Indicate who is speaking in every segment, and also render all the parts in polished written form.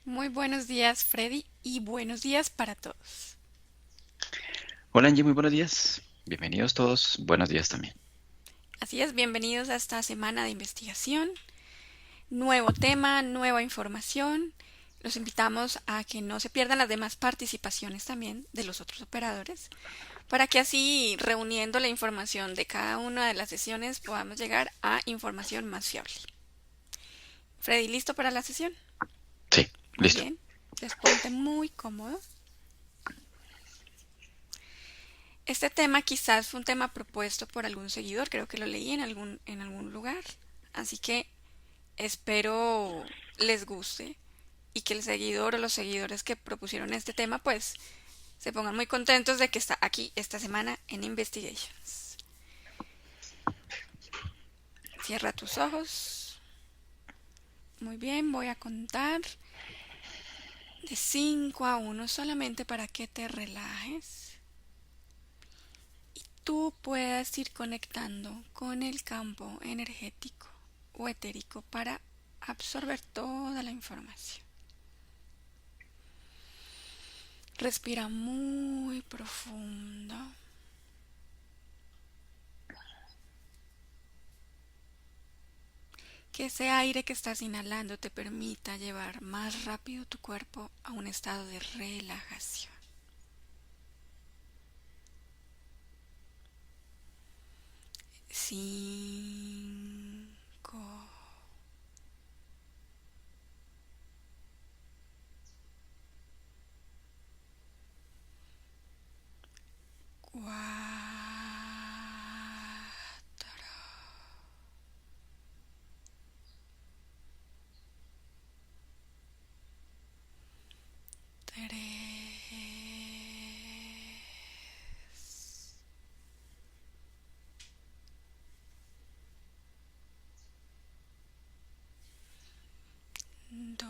Speaker 1: Muy buenos días, Freddy, y buenos días para todos.
Speaker 2: Hola Angie, muy buenos días. Bienvenidos todos. Buenos días también.
Speaker 1: Así es, bienvenidos a esta semana de investigación. Nuevo tema, nueva información. Los invitamos a que no se pierdan las demás participaciones también de los otros operadores, para que así, reuniendo la información de cada una de las sesiones, podamos llegar a información más fiable. Freddy, ¿listo para la sesión?
Speaker 2: Sí,
Speaker 1: Muy
Speaker 2: listo.
Speaker 1: bien. Desponte muy cómodo. Este tema quizás fue un tema propuesto por algún seguidor, creo que lo leí en algún lugar. Así que espero les guste y que el seguidor o los seguidores que propusieron este tema pues se pongan muy contentos de que está aquí esta semana en Investigations. Cierra tus ojos. Muy bien, voy a contar de 5 a 1 solamente para que te relajes y tú puedas ir conectando con el campo energético o etérico para absorber toda la información. Respira muy profundo. Que ese aire que estás inhalando te permita llevar más rápido tu cuerpo a un estado de relajación. 5, 4, 3, 2,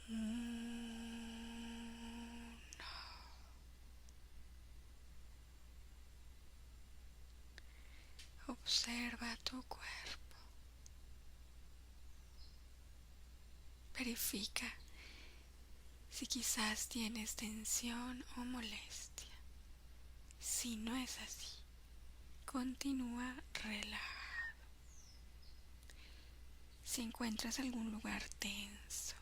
Speaker 1: 1. Observa tu cuerpo. Verifica si quizás tienes tensión o molestia. Si no es así, continúa relajado. Si encuentras algún lugar tenso,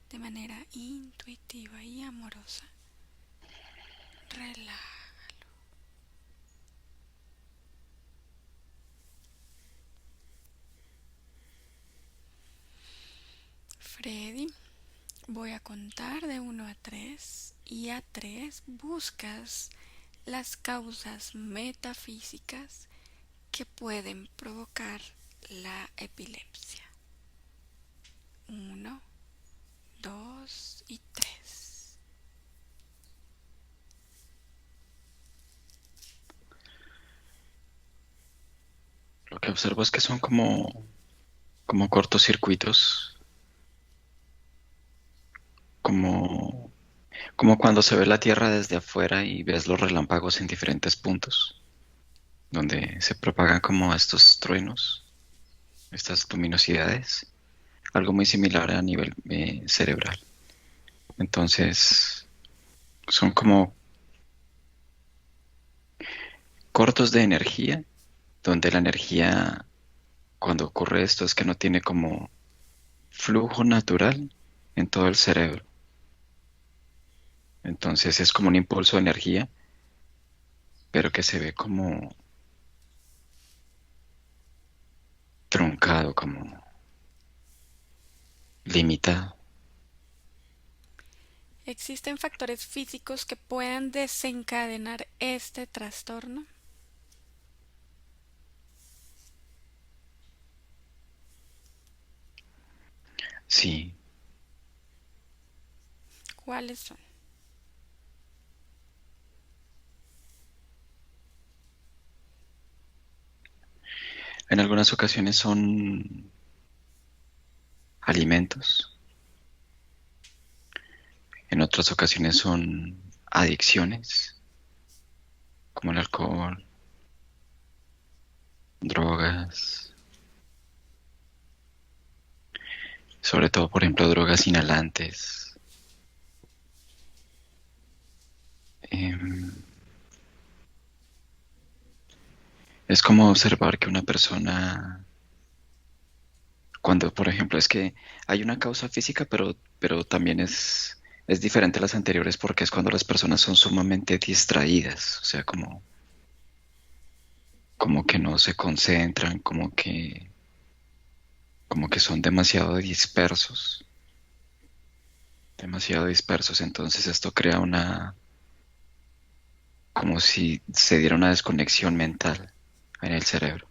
Speaker 1: de manera intuitiva y amorosa, relájalo. Freddy, voy a contar de 1 a 3 y a 3 buscas las causas metafísicas que pueden provocar la epilepsia. 1, 2 y 3.
Speaker 2: Lo que observo es que son como cortocircuitos, como, como cuando se ve la Tierra desde afuera y ves los relámpagos en diferentes puntos, donde se propagan como estos truenos, estas luminosidades, algo muy similar a nivel cerebral. Entonces, son como cortos de energía, donde la energía, cuando ocurre esto, es que no tiene como flujo natural en todo el cerebro. Entonces es como un impulso de energía, pero que se ve como truncado, como limitado.
Speaker 1: ¿Existen factores físicos que puedan desencadenar este trastorno?
Speaker 2: Sí,
Speaker 1: ¿Cuáles son?
Speaker 2: en algunas ocasiones son alimentos, en otras ocasiones son adicciones, como el alcohol, drogas, sobre todo, por ejemplo, drogas inhalantes. Em, es como observar que una persona, cuando, por ejemplo, es que hay una causa física, pero también es diferente a las anteriores porque es cuando las personas son sumamente distraídas, o sea, como que no se concentran, como que son demasiado dispersos, entonces esto crea como si se diera una desconexión mental en el cerebro.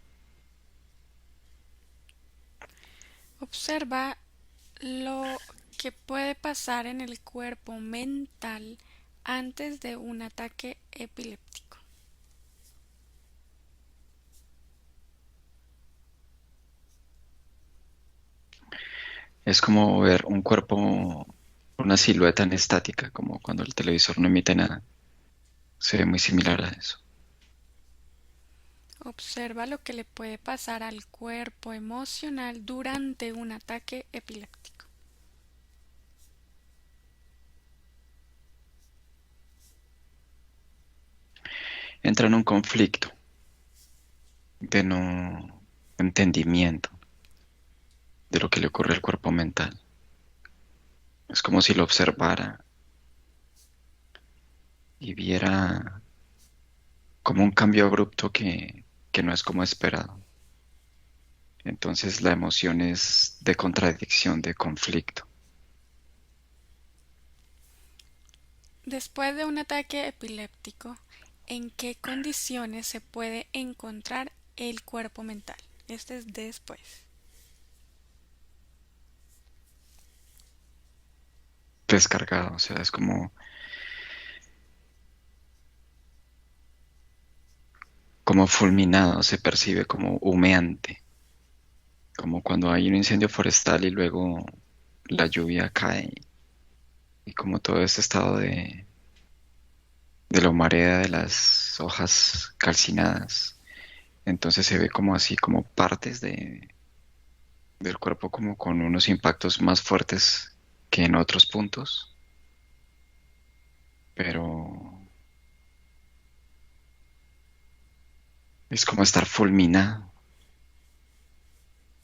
Speaker 1: Observa lo que puede pasar en el cuerpo mental antes de un ataque epiléptico.
Speaker 2: Es como ver un cuerpo, una silueta en estática, como cuando el televisor no emite nada. Se ve muy similar a eso.
Speaker 1: Observa lo que le puede pasar al cuerpo emocional durante un ataque epiléptico.
Speaker 2: Entra en un conflicto de no entendimiento de lo que le ocurre al cuerpo mental. Es como si lo observara y viera como un cambio abrupto que no es como esperado. Entonces la emoción es de contradicción, de conflicto.
Speaker 1: Después de un ataque epiléptico, ¿en qué condiciones se puede encontrar el cuerpo mental? Este es después.
Speaker 2: Descargado, o sea, es como fulminado, se percibe como humeante, como cuando hay un incendio forestal y luego la lluvia cae y como todo este estado de la humareda de las hojas calcinadas. Entonces se ve como así, como partes del cuerpo como con unos impactos más fuertes que en otros puntos, pero es como estar fulminado,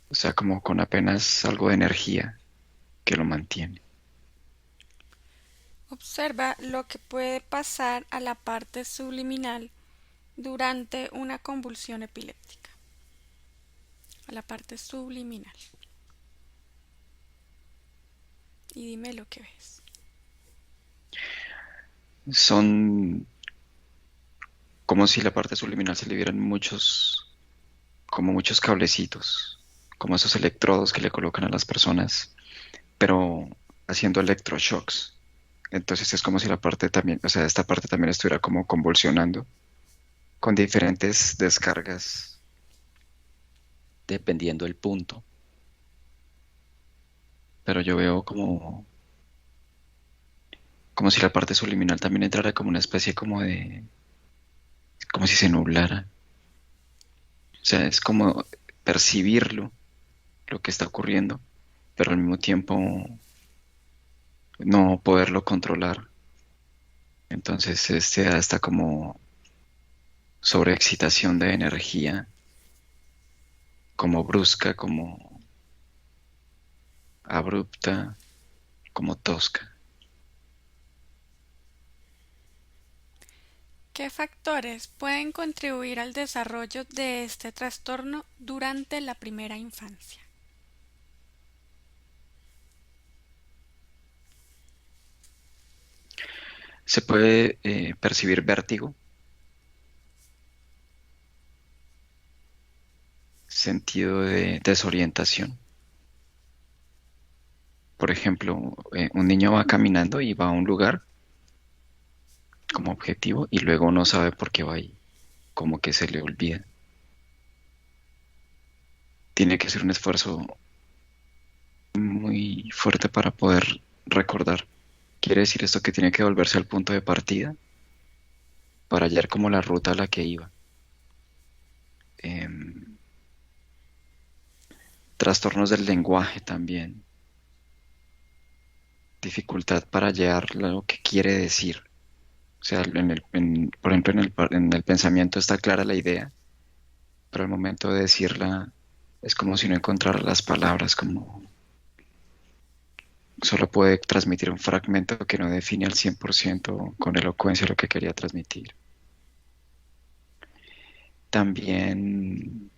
Speaker 2: o sea, como con apenas algo de energía que lo mantiene.
Speaker 1: Observa lo que puede pasar a la parte subliminal durante una convulsión epiléptica. A la parte subliminal. Y dime lo que ves.
Speaker 2: Son como si la parte subliminal se le vieran como muchos cablecitos, como esos electrodos que le colocan a las personas, pero haciendo electroshocks. Entonces es como si la parte también, o sea, esta parte también estuviera como convulsionando con diferentes descargas dependiendo del punto. Pero yo veo como si la parte subliminal también entrara como una especie como si se nublara. O sea, es como percibirlo, lo que está ocurriendo, pero al mismo tiempo no poderlo controlar. Entonces, este da esta como sobreexcitación de energía, como brusca, como abrupta, como tosca.
Speaker 1: ¿Qué factores pueden contribuir al desarrollo de este trastorno durante la primera infancia?
Speaker 2: Se puede percibir vértigo, sentido de desorientación. Por ejemplo, un niño va caminando y va a un lugar como objetivo y luego no sabe por qué va ahí, como que se le olvida. Tiene que ser un esfuerzo muy fuerte para poder recordar. ¿Quiere decir esto que tiene que volverse al punto de partida? para hallar como la ruta a la que iba. Em, Trastornos del lenguaje también, dificultad para hallar lo que quiere decir. O sea, por ejemplo, en el pensamiento está clara la idea, pero al momento de decirla es como si no encontrara las palabras, como solo puede transmitir un fragmento que no define al 100% con elocuencia lo que quería transmitir. También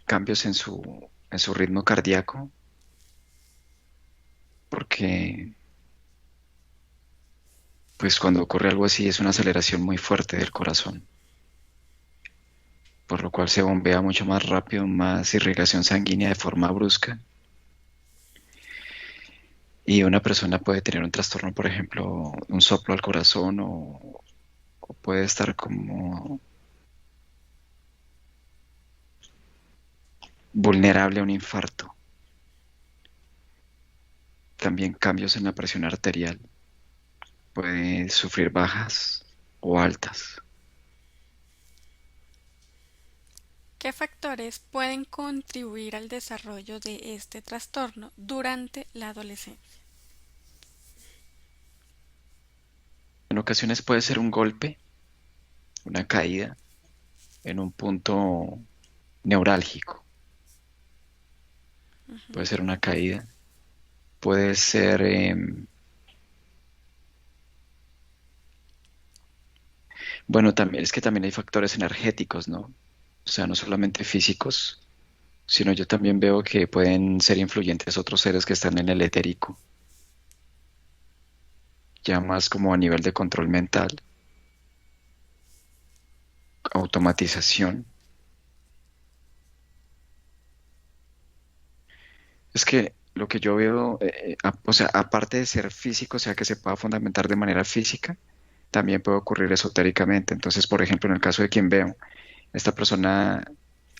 Speaker 2: cambios en su ritmo cardíaco, porque pues cuando ocurre algo así es una aceleración muy fuerte del corazón, por lo cual se bombea mucho más rápido, más irrigación sanguínea de forma brusca. Y una persona puede tener un trastorno, por ejemplo, un soplo al corazón o puede estar como vulnerable a un infarto. También cambios en la presión arterial. Puede sufrir bajas o altas.
Speaker 1: ¿Qué factores pueden contribuir al desarrollo de este trastorno durante la adolescencia?
Speaker 2: En ocasiones puede ser un golpe, una caída en un punto neurálgico. Puede ser una caída. Puede ser, bueno, también es que también hay factores energéticos, ¿no? O sea, no solamente físicos, sino yo también veo que pueden ser influyentes otros seres que están en el etérico, ya más como a nivel de control mental, automatización. Es que lo que yo veo, o sea, aparte de ser físico, o sea, que se pueda fundamentar de manera física, también puede ocurrir esotéricamente. Entonces, por ejemplo, en el caso de quien veo, esta persona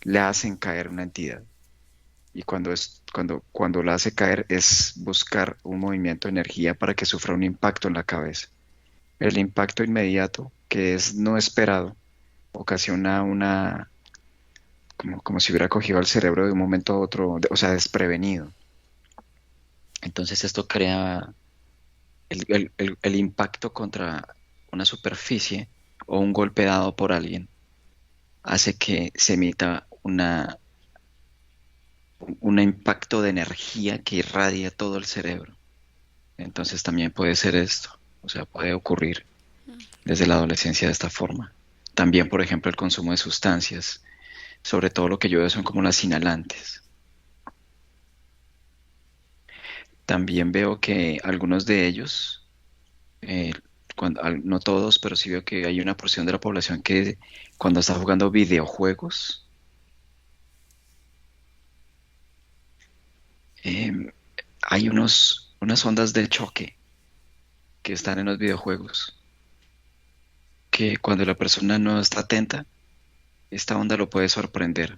Speaker 2: le hacen caer una entidad. Y cuando la hace caer es buscar un movimiento de energía para que sufra un impacto en la cabeza. El impacto inmediato, que es no esperado, ocasiona como si hubiera cogido al cerebro de un momento a otro, o sea, desprevenido. Entonces esto crea el impacto contra una superficie o un golpe dado por alguien, hace que se emita un impacto de energía que irradia todo el cerebro. Entonces también puede ser esto, o sea, puede ocurrir desde la adolescencia de esta forma. También, por ejemplo, el consumo de sustancias, sobre todo lo que yo veo son como las inhalantes. También veo que algunos de ellos, eh, no todos, pero sí veo que hay una porción de la población que cuando está jugando videojuegos, eh, hay unas ondas de choque que están en los videojuegos, que cuando la persona no está atenta, esta onda lo puede sorprender.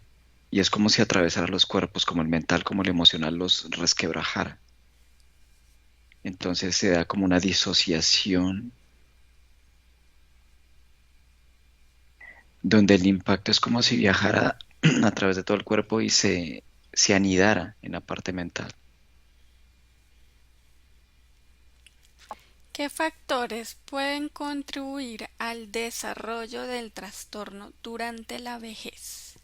Speaker 2: Y es como si atravesara los cuerpos, como el mental, como el emocional, los resquebrajara. Entonces se da como una disociación donde el impacto es como si viajara a través de todo el cuerpo y se anidara en la parte mental.
Speaker 1: ¿Qué factores pueden contribuir al desarrollo del trastorno durante la vejez?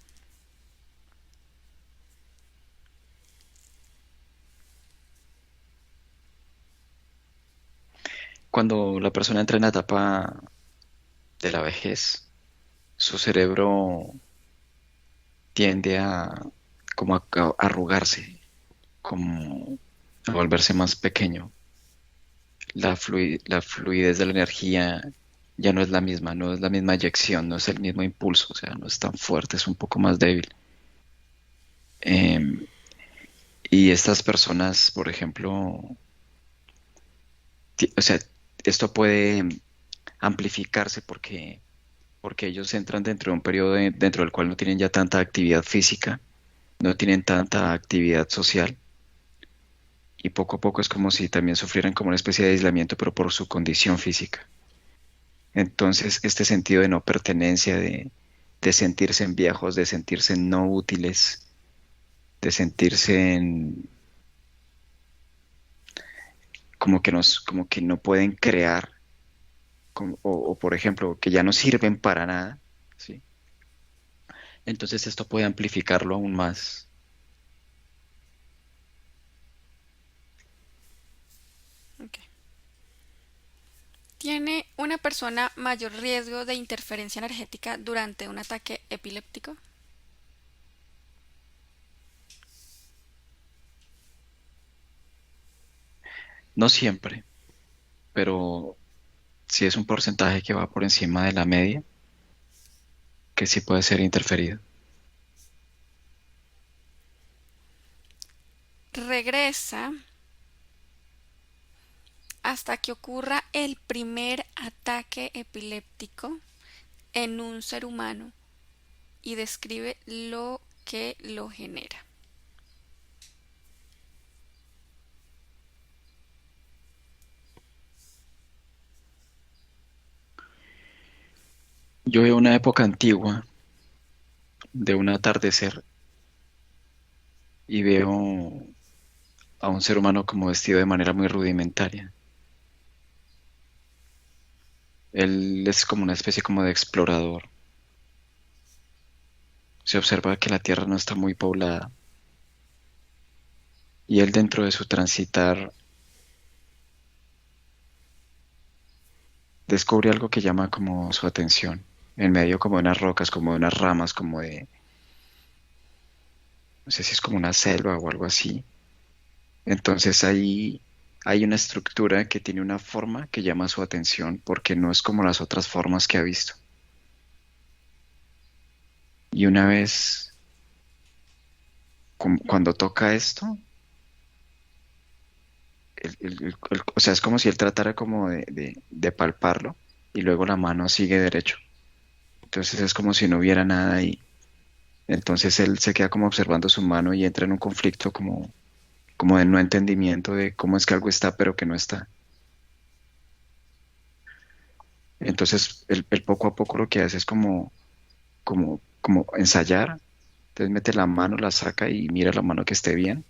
Speaker 2: Cuando la persona entra en la etapa de la vejez, su cerebro tiende como a arrugarse, como a volverse más pequeño. La fluidez de la energía ya no es la misma, no es la misma eyección, no es el mismo impulso, o sea, no es tan fuerte, es un poco más débil. Em, y estas personas, por ejemplo, o sea, esto puede amplificarse porque ellos entran dentro de un periodo dentro del cual no tienen ya tanta actividad física, no tienen tanta actividad social, y poco a poco es como si también sufrieran como una especie de aislamiento, pero por su condición física. Entonces, este sentido de no pertenencia, de sentirse en viejos, de sentirse no útiles, de sentirse como que como que no pueden crear, o, por ejemplo, que ya no sirven para nada, ¿sí? Entonces esto puede amplificarlo aún más.
Speaker 1: Ok. ¿Tiene una persona mayor riesgo de interferencia energética durante un ataque epiléptico?
Speaker 2: No siempre, pero sí es un porcentaje que va por encima de la media, que sí puede ser interferido.
Speaker 1: Regresa hasta que ocurra el primer ataque epiléptico en un ser humano y describe lo que lo genera.
Speaker 2: Yo veo una época antigua de un atardecer y veo a un ser humano como vestido de manera muy rudimentaria. Él es como una especie como de explorador. Se observa que la tierra no está muy poblada y él dentro de su transitar descubre algo que llama como su atención, en medio como de unas rocas, como de unas ramas, como de, no sé si es como una selva o algo así. Entonces ahí hay una estructura que tiene una forma que llama su atención porque no es como las otras formas que ha visto. Y una vez, cuando toca esto, o sea, es como si él tratara como de palparlo y luego la mano sigue derecho. Entonces es como si no hubiera nada ahí. Entonces él se queda como observando su mano y entra en un conflicto como de no entendimiento de cómo es que algo está pero que no está. Entonces él poco a poco lo que hace es como ensayar. Entonces mete la mano, la saca y mira la mano que esté bien.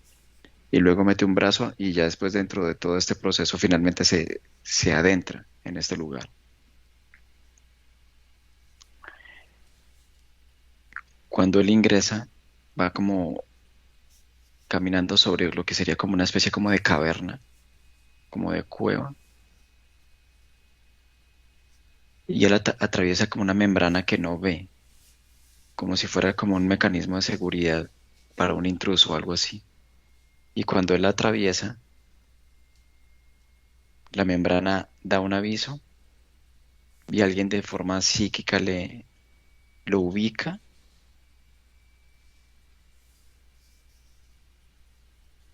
Speaker 2: Y luego mete un brazo y ya después dentro de todo este proceso finalmente se adentra en este lugar. Cuando él ingresa, va como caminando sobre lo que sería como una especie como de caverna, como de cueva, y él atraviesa como una membrana que no ve, como si fuera como un mecanismo de seguridad para un intruso o algo así. Y cuando él la atraviesa, la membrana da un aviso y alguien de forma psíquica lo ubica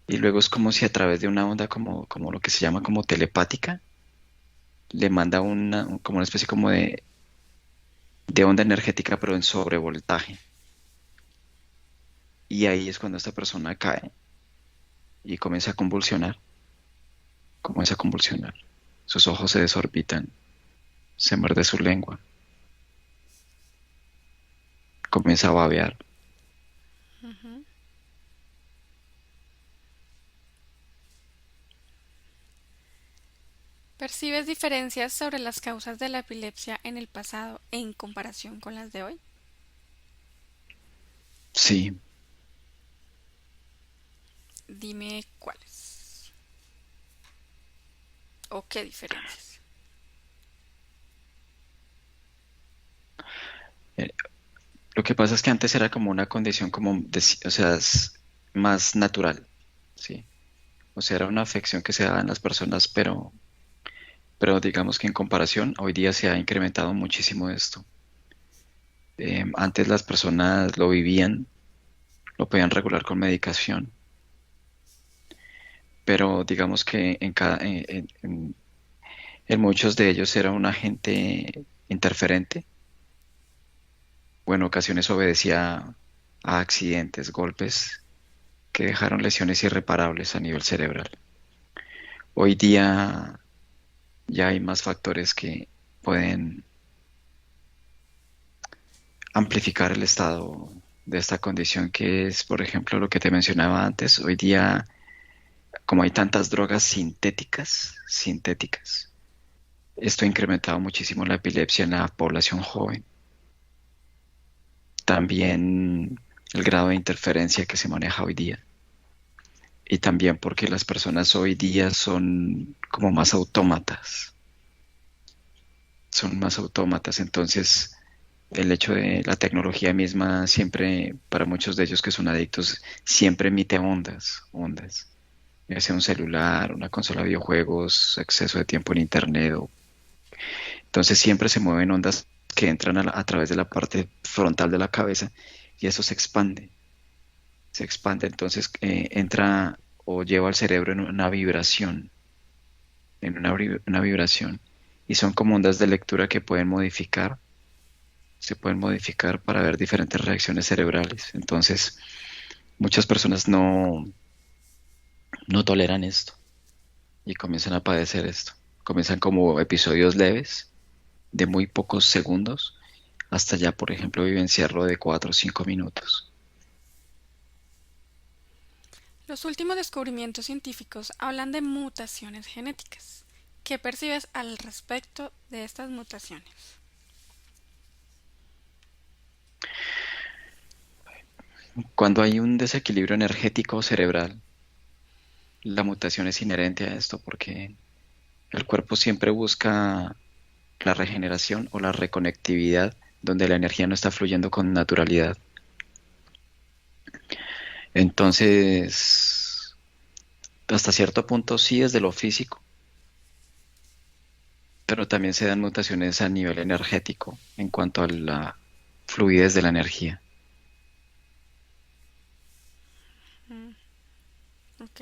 Speaker 2: y luego es como si a través de una onda como lo que se llama como telepática, le manda como una especie como de onda energética pero en sobrevoltaje. Y ahí es cuando esta persona cae y comienza a convulsionar. Sus ojos se desorbitan, se muerde su lengua, comienza a babear.
Speaker 1: Ujú. ¿Percibes diferencias sobre las causas de la epilepsia en el pasado en comparación con las de hoy?
Speaker 2: Sí,
Speaker 1: Dime cuáles o qué diferencias.
Speaker 2: eh, lo que pasa es que antes era como una condición o sea, es más natural, ¿sí? O sea, era una afección que se daba en las personas, pero digamos que en comparación, hoy día se ha incrementado muchísimo esto. Antes las personas lo vivían, lo podían regular con medicación, pero digamos que en muchos de ellos era un agente interferente, o en ocasiones obedecía a accidentes, golpes que dejaron lesiones irreparables a nivel cerebral. Hoy día ya hay más factores que pueden amplificar el estado de esta condición que es, por ejemplo, lo que te mencionaba antes. Hoy día, como hay tantas drogas sintéticas, esto ha incrementado muchísimo la epilepsia en la población joven. También el grado de interferencia que se maneja hoy día. Y también porque las personas hoy día son como más autómatas, son más autómatas. Entonces, el hecho de la tecnología misma siempre, para muchos de ellos que son adictos, siempre emite ondas, ya sea un celular, una consola de videojuegos, exceso de tiempo en internet. Entonces siempre se mueven ondas que entran a través de la parte frontal de la cabeza y eso se expande. Entonces entra o lleva al cerebro en una vibración, una vibración. Y son como ondas de lectura que se pueden modificar para ver diferentes reacciones cerebrales. Entonces, muchas personas no toleran esto y comienzan a padecer esto. Comienzan como episodios leves de muy pocos segundos hasta ya, por ejemplo, vivenciarlo de 4 o 5 minutos.
Speaker 1: Los últimos descubrimientos científicos hablan de mutaciones genéticas. ¿Qué percibes al respecto de estas mutaciones?
Speaker 2: Cuando hay un desequilibrio energético cerebral, la mutación es inherente a esto porque el cuerpo siempre busca la regeneración o la reconectividad donde la energía no está fluyendo con naturalidad. Entonces, hasta cierto punto sí desde lo físico, pero también se dan mutaciones a nivel energético en cuanto a la fluidez de la energía.
Speaker 1: Mm, ok.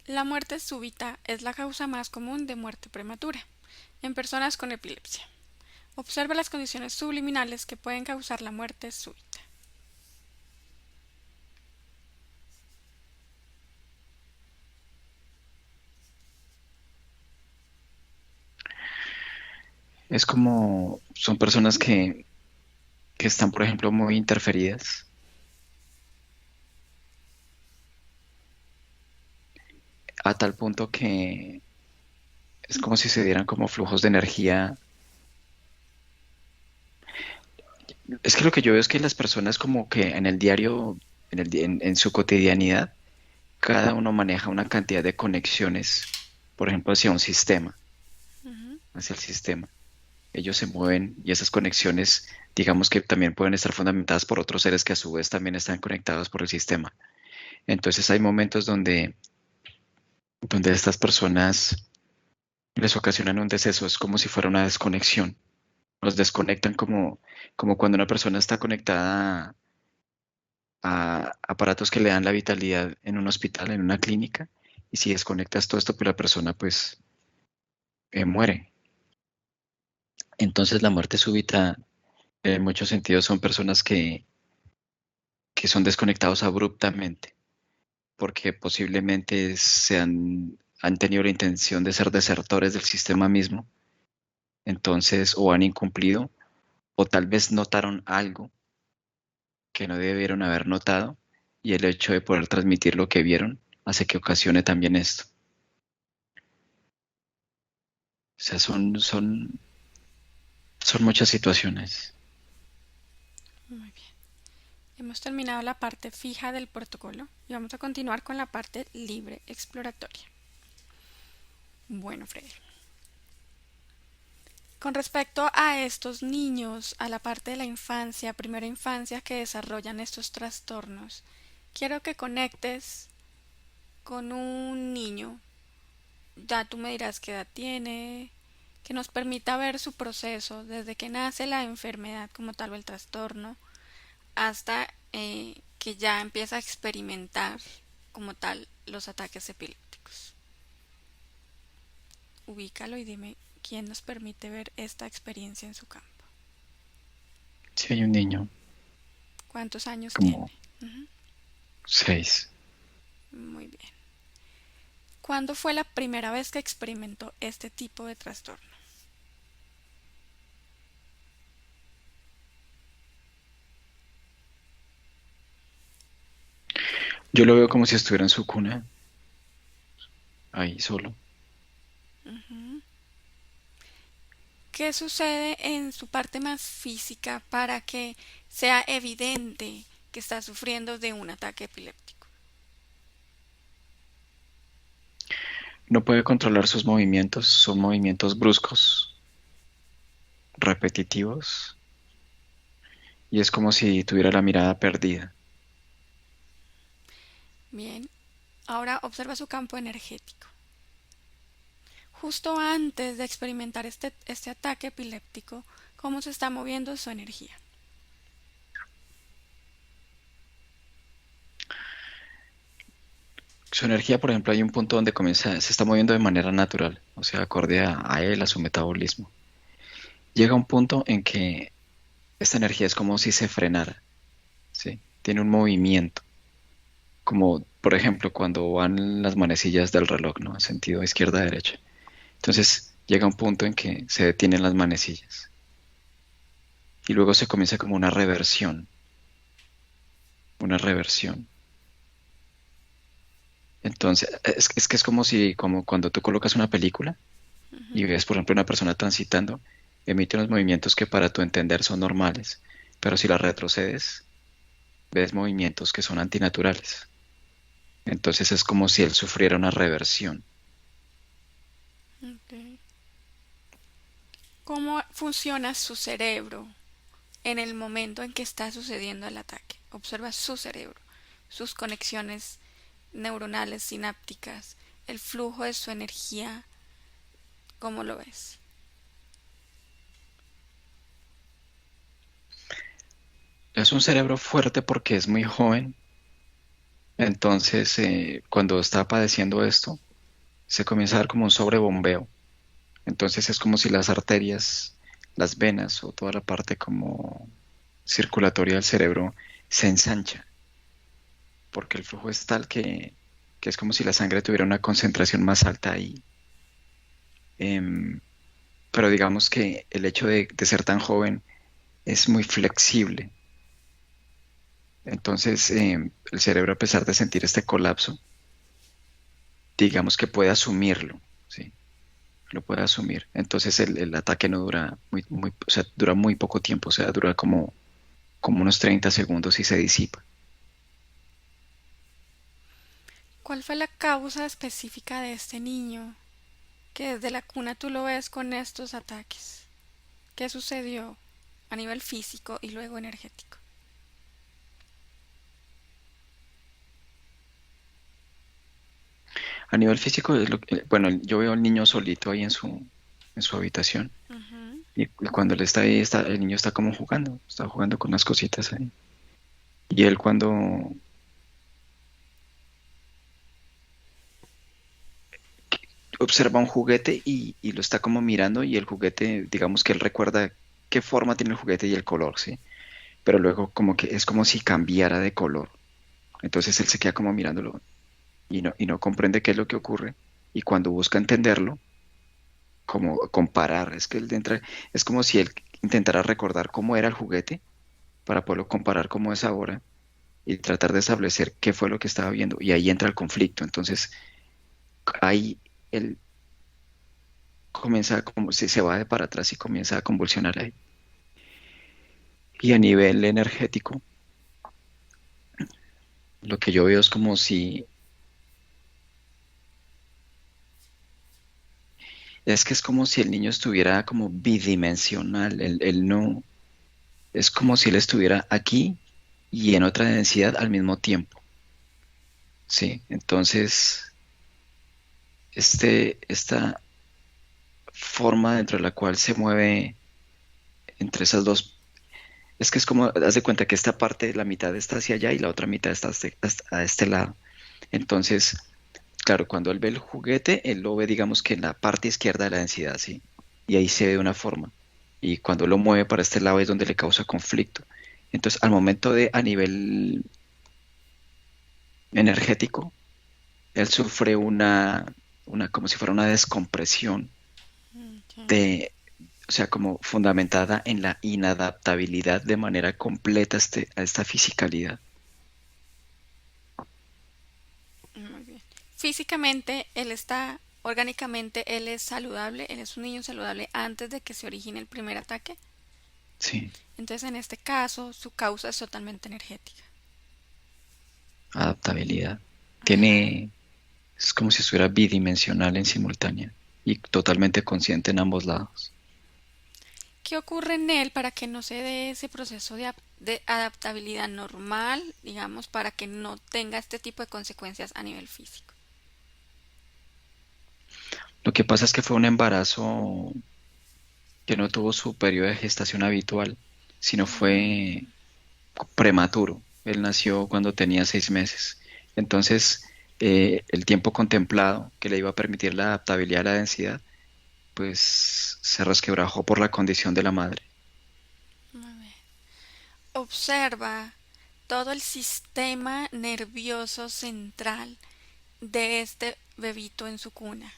Speaker 1: La muerte súbita es la causa más común de muerte prematura en personas con epilepsia. Observa las condiciones subliminales que pueden causar la muerte súbita.
Speaker 2: Es como, son personas que están, por ejemplo, muy interferidas a tal punto que es como si se dieran como flujos de energía. Es que lo que yo veo es que las personas como que en el diario, en su cotidianidad, cada uno maneja una cantidad de conexiones, por ejemplo, hacia un sistema,
Speaker 1: Ujú.
Speaker 2: hacia el sistema. Ellos se mueven y esas conexiones, digamos que también pueden estar fundamentadas por otros seres que a su vez también están conectados por el sistema. Entonces hay momentos donde estas personas les ocasionan un deceso, es como si fuera una desconexión. Los desconectan como cuando una persona está conectada a aparatos que le dan la vitalidad en un hospital, en una clínica, y si desconectas todo esto, pues la persona pues muere. Entonces la muerte súbita, en muchos sentidos, son personas que son desconectados abruptamente, porque posiblemente han tenido la intención de ser desertores del sistema mismo, entonces o han incumplido, o tal vez notaron algo que no debieron haber notado, y el hecho de poder transmitir lo que vieron hace que ocasione también esto. O sea, son muchas situaciones.
Speaker 1: Muy bien. Hemos terminado la parte fija del protocolo y vamos a continuar con la parte libre exploratoria. Bueno, Fred. Con respecto a estos niños, a la parte de la infancia, primera infancia que desarrollan estos trastornos, quiero que conectes con un niño. Ya tú me dirás qué edad tiene, que nos permita ver su proceso desde que nace la enfermedad como tal o el trastorno hasta que ya empieza a experimentar como tal los ataques epilépticos. Ubícalo y dime quién nos permite ver esta experiencia en su campo.
Speaker 2: Si hay un niño,
Speaker 1: ¿Cuántos años tiene?
Speaker 2: como
Speaker 1: Ujú.
Speaker 2: 6.
Speaker 1: Muy bien. ¿Cuándo fue la primera vez que experimentó este tipo de trastorno?
Speaker 2: Yo lo veo como si estuviera en su cuna, ahí solo.
Speaker 1: Ujú. ¿Qué sucede en su parte más física para que sea evidente que está sufriendo de un ataque epiléptico?
Speaker 2: No puede controlar sus movimientos, son movimientos bruscos, repetitivos, y es como si tuviera la mirada perdida.
Speaker 1: Bien, ahora observa su campo energético. Justo antes de experimentar este ataque epiléptico, ¿cómo se está moviendo su energía?
Speaker 2: Su energía, por ejemplo, hay un punto donde comienza, se está moviendo de manera natural, o sea, acorde a él, a su metabolismo. Llega un punto en que esta energía es como si se frenara, ¿sí? Tiene un movimiento, como por ejemplo cuando van las manecillas del reloj, ¿no? En sentido izquierda-derecha. Entonces llega un punto en que se detienen las manecillas y luego se comienza como una reversión, una reversión. Entonces, es que es como si, como cuando tú colocas una película y
Speaker 1: Ujú.
Speaker 2: ves, por ejemplo, una persona transitando, emite unos movimientos que para tu entender son normales, pero si la retrocedes, ves movimientos que son antinaturales. Entonces es como si él sufriera una reversión.
Speaker 1: Ok. ¿Cómo funciona su cerebro en el momento en que está sucediendo el ataque? Observa su cerebro, sus conexiones neuronales sinápticas, el flujo de su energía. ¿Cómo lo ves?
Speaker 2: Es un cerebro fuerte porque es muy joven. Entonces, cuando está padeciendo esto, se comienza a dar como un sobrebombeo. Entonces es como si las arterias, las venas o toda la parte como circulatoria del cerebro se ensancha, porque el flujo es tal que es como si la sangre tuviera una concentración más alta ahí. Em, pero digamos que el hecho de ser tan joven es muy flexible. Entonces, el cerebro, a pesar de sentir este colapso, digamos que puede asumirlo, ¿sí? Lo puede asumir. Entonces, el ataque no dura o sea, dura muy poco tiempo, o sea, dura como unos 30 segundos y se disipa.
Speaker 1: ¿Cuál fue la causa específica de este niño que desde la cuna tú lo ves con estos ataques? ¿Qué sucedió a nivel físico y luego energético?
Speaker 2: A nivel físico, bueno, yo veo al niño solito ahí en su habitación.
Speaker 1: Ujú.
Speaker 2: Y cuando él está ahí, el niño está jugando con unas cositas ahí. Y él cuando observa un juguete y lo está como mirando y el juguete, digamos que él recuerda qué forma tiene el juguete y el color, ¿sí? Pero luego como que es como si cambiara de color. Entonces él se queda como mirándolo y no comprende qué es lo que ocurre. Y cuando busca entenderlo, como comparar, es que él entra, es como si él intentara recordar cómo era el juguete para poderlo comparar cómo es ahora y tratar de establecer qué fue lo que estaba viendo. Y ahí entra el conflicto. Entonces ahí él comienza como si se va de para atrás y comienza a convulsionar ahí. Y a nivel energético, lo que yo veo es como si, es que es como si el niño estuviera como bidimensional, él no, es como si él estuviera aquí y en otra densidad al mismo tiempo, ¿sí? Entonces, esta forma dentro de la cual se mueve entre esas dos, es que es como, haz de cuenta que esta parte, la mitad está hacia allá y la otra mitad está a este lado. Entonces, claro, cuando él ve el juguete, él lo ve, digamos que en la parte izquierda de la densidad, ¿sí? Y ahí se ve de una forma. Y cuando lo mueve para este lado es donde le causa conflicto. Entonces, al momento de, a nivel energético, él sufre como si fuera una descompresión
Speaker 1: Entiendo.
Speaker 2: de, o sea, como fundamentada en la inadaptabilidad de manera completa a esta fisicalidad.
Speaker 1: físicamente él está, orgánicamente él es saludable, él es un niño saludable antes de que se origine el primer ataque.
Speaker 2: Sí,
Speaker 1: Entonces, en este caso, su causa es totalmente energética.
Speaker 2: adaptabilidad.
Speaker 1: Ajá.
Speaker 2: Tiene, es como si estuviera bidimensional en simultánea y totalmente consciente en ambos lados.
Speaker 1: ¿Qué ocurre en él para que no se dé ese proceso de adaptabilidad normal, digamos, para que no tenga este tipo de consecuencias a nivel físico?
Speaker 2: Lo que pasa es que fue un embarazo que no tuvo su periodo de gestación habitual, sino fue prematuro. Él nació cuando tenía 6 meses. Entonces, el tiempo contemplado que le iba a permitir la adaptabilidad a la densidad, pues se resquebrajó por la condición de la madre.
Speaker 1: Observa todo el sistema nervioso central de este bebito en su cuna.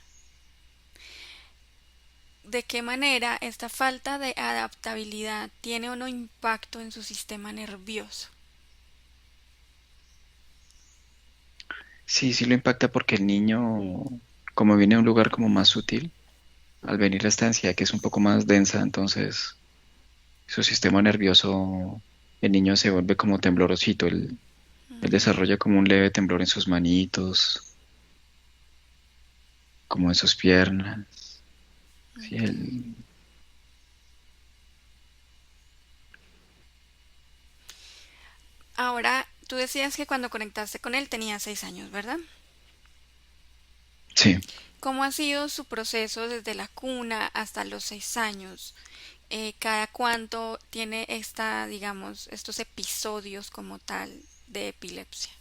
Speaker 1: ¿De qué manera esta falta de adaptabilidad tiene o no impacto en su sistema nervioso?
Speaker 2: Sí, sí lo impacta porque el niño, como viene de un lugar como más sutil, al venir a esta densidad que es un poco más densa, entonces su sistema nervioso, el niño se vuelve como temblorosito, él desarrolla como un leve temblor en sus manitos, como en sus piernas. Sí,
Speaker 1: Ok. Ahora, tú decías que cuando conectaste con él tenía 6 años, ¿verdad?
Speaker 2: sí.
Speaker 1: ¿Cómo ha sido su proceso desde la cuna hasta los 6 años? ¿Cada cuánto tiene digamos, estos episodios como tal de epilepsia?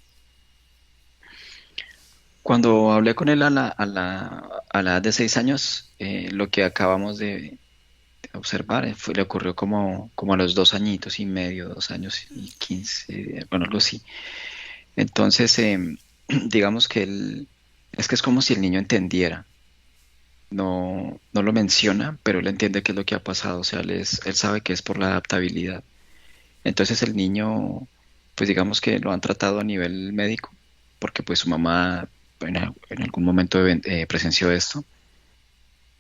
Speaker 2: Cuando hablé con él a la edad de 6 años, lo que acabamos de observar le ocurrió como a los 2 añitos y medio, 2 años y 15, bueno, algo así. Entonces, digamos que es que es como si el niño entendiera. No, no lo menciona, pero él entiende qué es lo que ha pasado. O sea, él sabe que es por la adaptabilidad. Entonces el niño, pues digamos que lo han tratado a nivel médico, porque pues su mamá en algún momento presenció esto.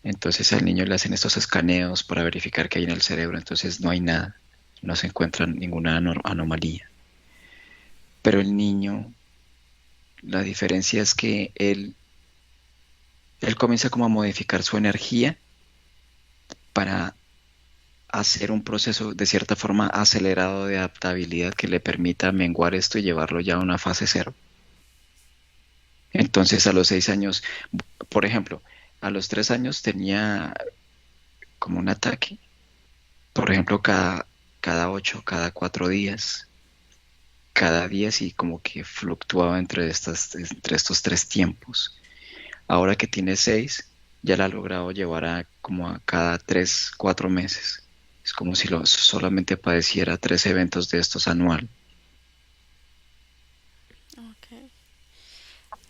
Speaker 2: Entonces al niño le hacen estos escaneos para verificar qué hay en el cerebro. Entonces no hay nada, no se encuentra ninguna anomalía. Pero el niño, la diferencia es que él comienza como a modificar su energía para hacer un proceso de cierta forma acelerado de adaptabilidad que le permita menguar esto y llevarlo ya a una fase cero. Entonces a los 6 años, por ejemplo, a los 3 años tenía como un ataque, por ejemplo, cada 8, cada 4 días, cada día sí como que fluctuaba entre estos tres tiempos. Ahora que tiene 6, ya la ha logrado llevar a como a cada 3, 4 meses. Es como si solamente padeciera 3 eventos de estos anual.
Speaker 1: Ok.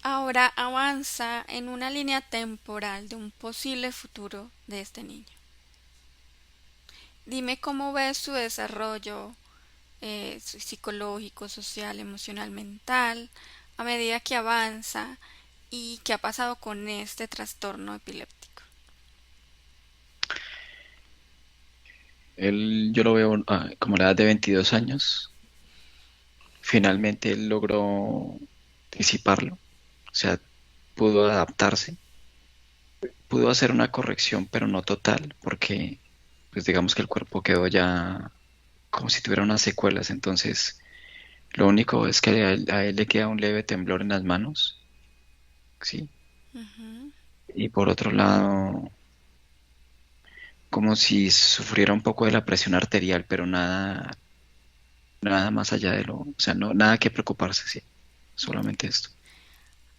Speaker 1: Ahora avanza en una línea temporal de un posible futuro de este niño. Dime cómo ves su desarrollo psicológico, social, emocional, mental, a medida que avanza y qué ha pasado con este trastorno epiléptico.
Speaker 2: Yo lo veo como a la edad de 22 años. Finalmente él logró disiparlo, o sea, pudo adaptarse, pudo hacer una corrección, pero no total, porque pues digamos que el cuerpo quedó ya como si tuviera unas secuelas. Entonces, lo único es que a él le queda un leve temblor en las manos, ¿sí?
Speaker 1: Ujú.
Speaker 2: Y por otro lado, como si sufriera un poco de la presión arterial, pero nada más allá de o sea, no, nada que preocuparse, sí, solamente esto.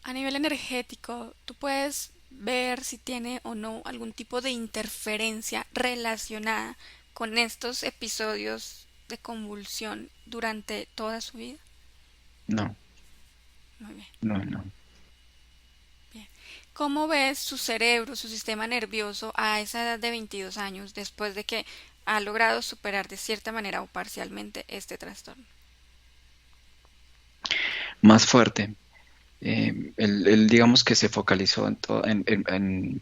Speaker 1: A nivel energético, tú puedes ver si tiene o no algún tipo de interferencia relacionada con estos episodios de convulsión durante toda su vida.
Speaker 2: No,
Speaker 1: Muy bien,
Speaker 2: no, no.
Speaker 1: bien. ¿Cómo ves su cerebro, su sistema nervioso a esa edad de 22 años después de que ha logrado superar de cierta manera o parcialmente este trastorno?
Speaker 2: Más fuerte, Él, digamos que se focalizó en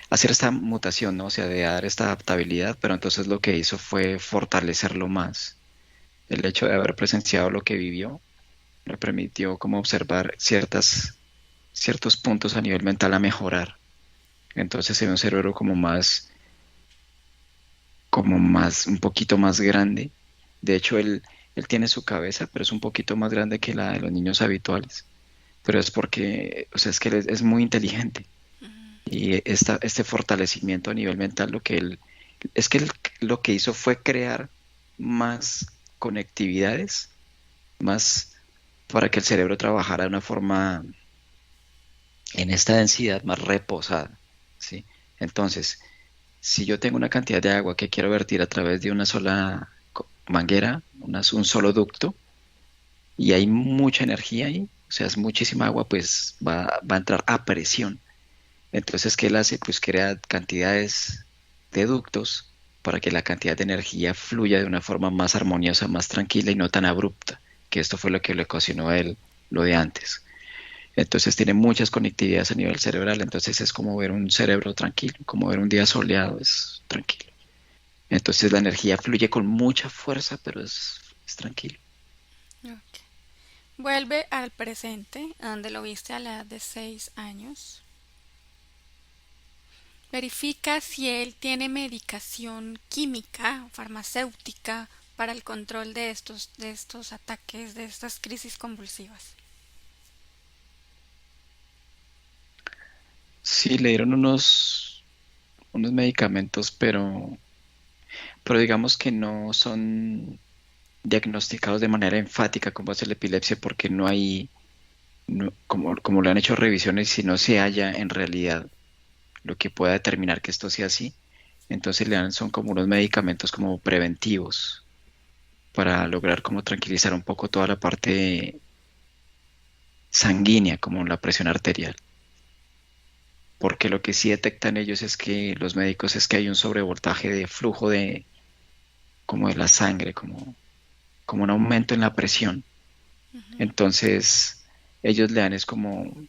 Speaker 2: hacer esta mutación, ¿no? O sea, de dar esta adaptabilidad, pero entonces lo que hizo fue fortalecerlo más. El hecho de haber presenciado lo que vivió le permitió como observar ciertos puntos a nivel mental a mejorar. Entonces se ve un cerebro un poquito más grande. De hecho, él tiene su cabeza, pero es un poquito más grande que la de los niños habituales. Pero es porque, o sea, es que él es muy inteligente. Y este fortalecimiento a nivel mental, es que él lo que hizo fue crear más conectividades, más para que el cerebro trabajara de una forma en esta densidad más reposada, ¿sí? Entonces, si yo tengo una cantidad de agua que quiero vertir a través de una sola manguera, un solo ducto, y hay mucha energía ahí, o sea, es muchísima agua, pues va a entrar a presión. Entonces, ¿qué él hace? Pues crea cantidades de ductos para que la cantidad de energía fluya de una forma más armoniosa, más tranquila y no tan abrupta, que esto fue lo que le ocasionó a él lo de antes. Entonces tiene muchas conectividades a nivel cerebral, entonces es como ver un cerebro tranquilo, como ver un día soleado, es tranquilo. Entonces la energía fluye con mucha fuerza, pero es tranquilo.
Speaker 1: Ok. Vuelve al presente, a donde lo viste a la edad de 6 años. Verifica si él tiene medicación química o farmacéutica para el control de estos ataques, de estas crisis convulsivas.
Speaker 2: Sí, le dieron unos medicamentos, pero digamos que no son diagnosticados de manera enfática como es la epilepsia porque no hay, como le han hecho revisiones y no se halla en realidad lo que pueda determinar que esto sea así, entonces le dan, son como unos medicamentos como preventivos para lograr como tranquilizar un poco toda la parte sanguínea, como la presión arterial. Porque lo que sí detectan ellos es que los médicos es que hay un sobrevoltaje de flujo como de la sangre, como un aumento en la presión. Entonces, ellos le dan es como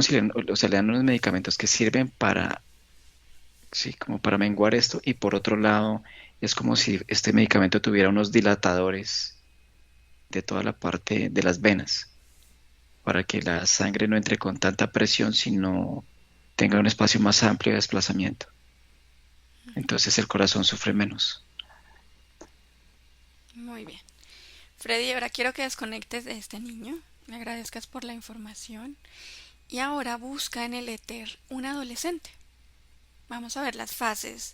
Speaker 2: si o sea, le dan unos medicamentos que sirven para, sí, como para menguar esto, y por otro lado, es como si este medicamento tuviera unos dilatadores de toda la parte de las venas, para que la sangre no entre con tanta presión, sino tenga un espacio más amplio de desplazamiento. Entonces el corazón sufre menos.
Speaker 1: Muy bien. Freddy, ahora quiero que desconectes de este niño. Me agradezcas por la información. Y ahora busca en el éter un adolescente. Vamos a ver las fases,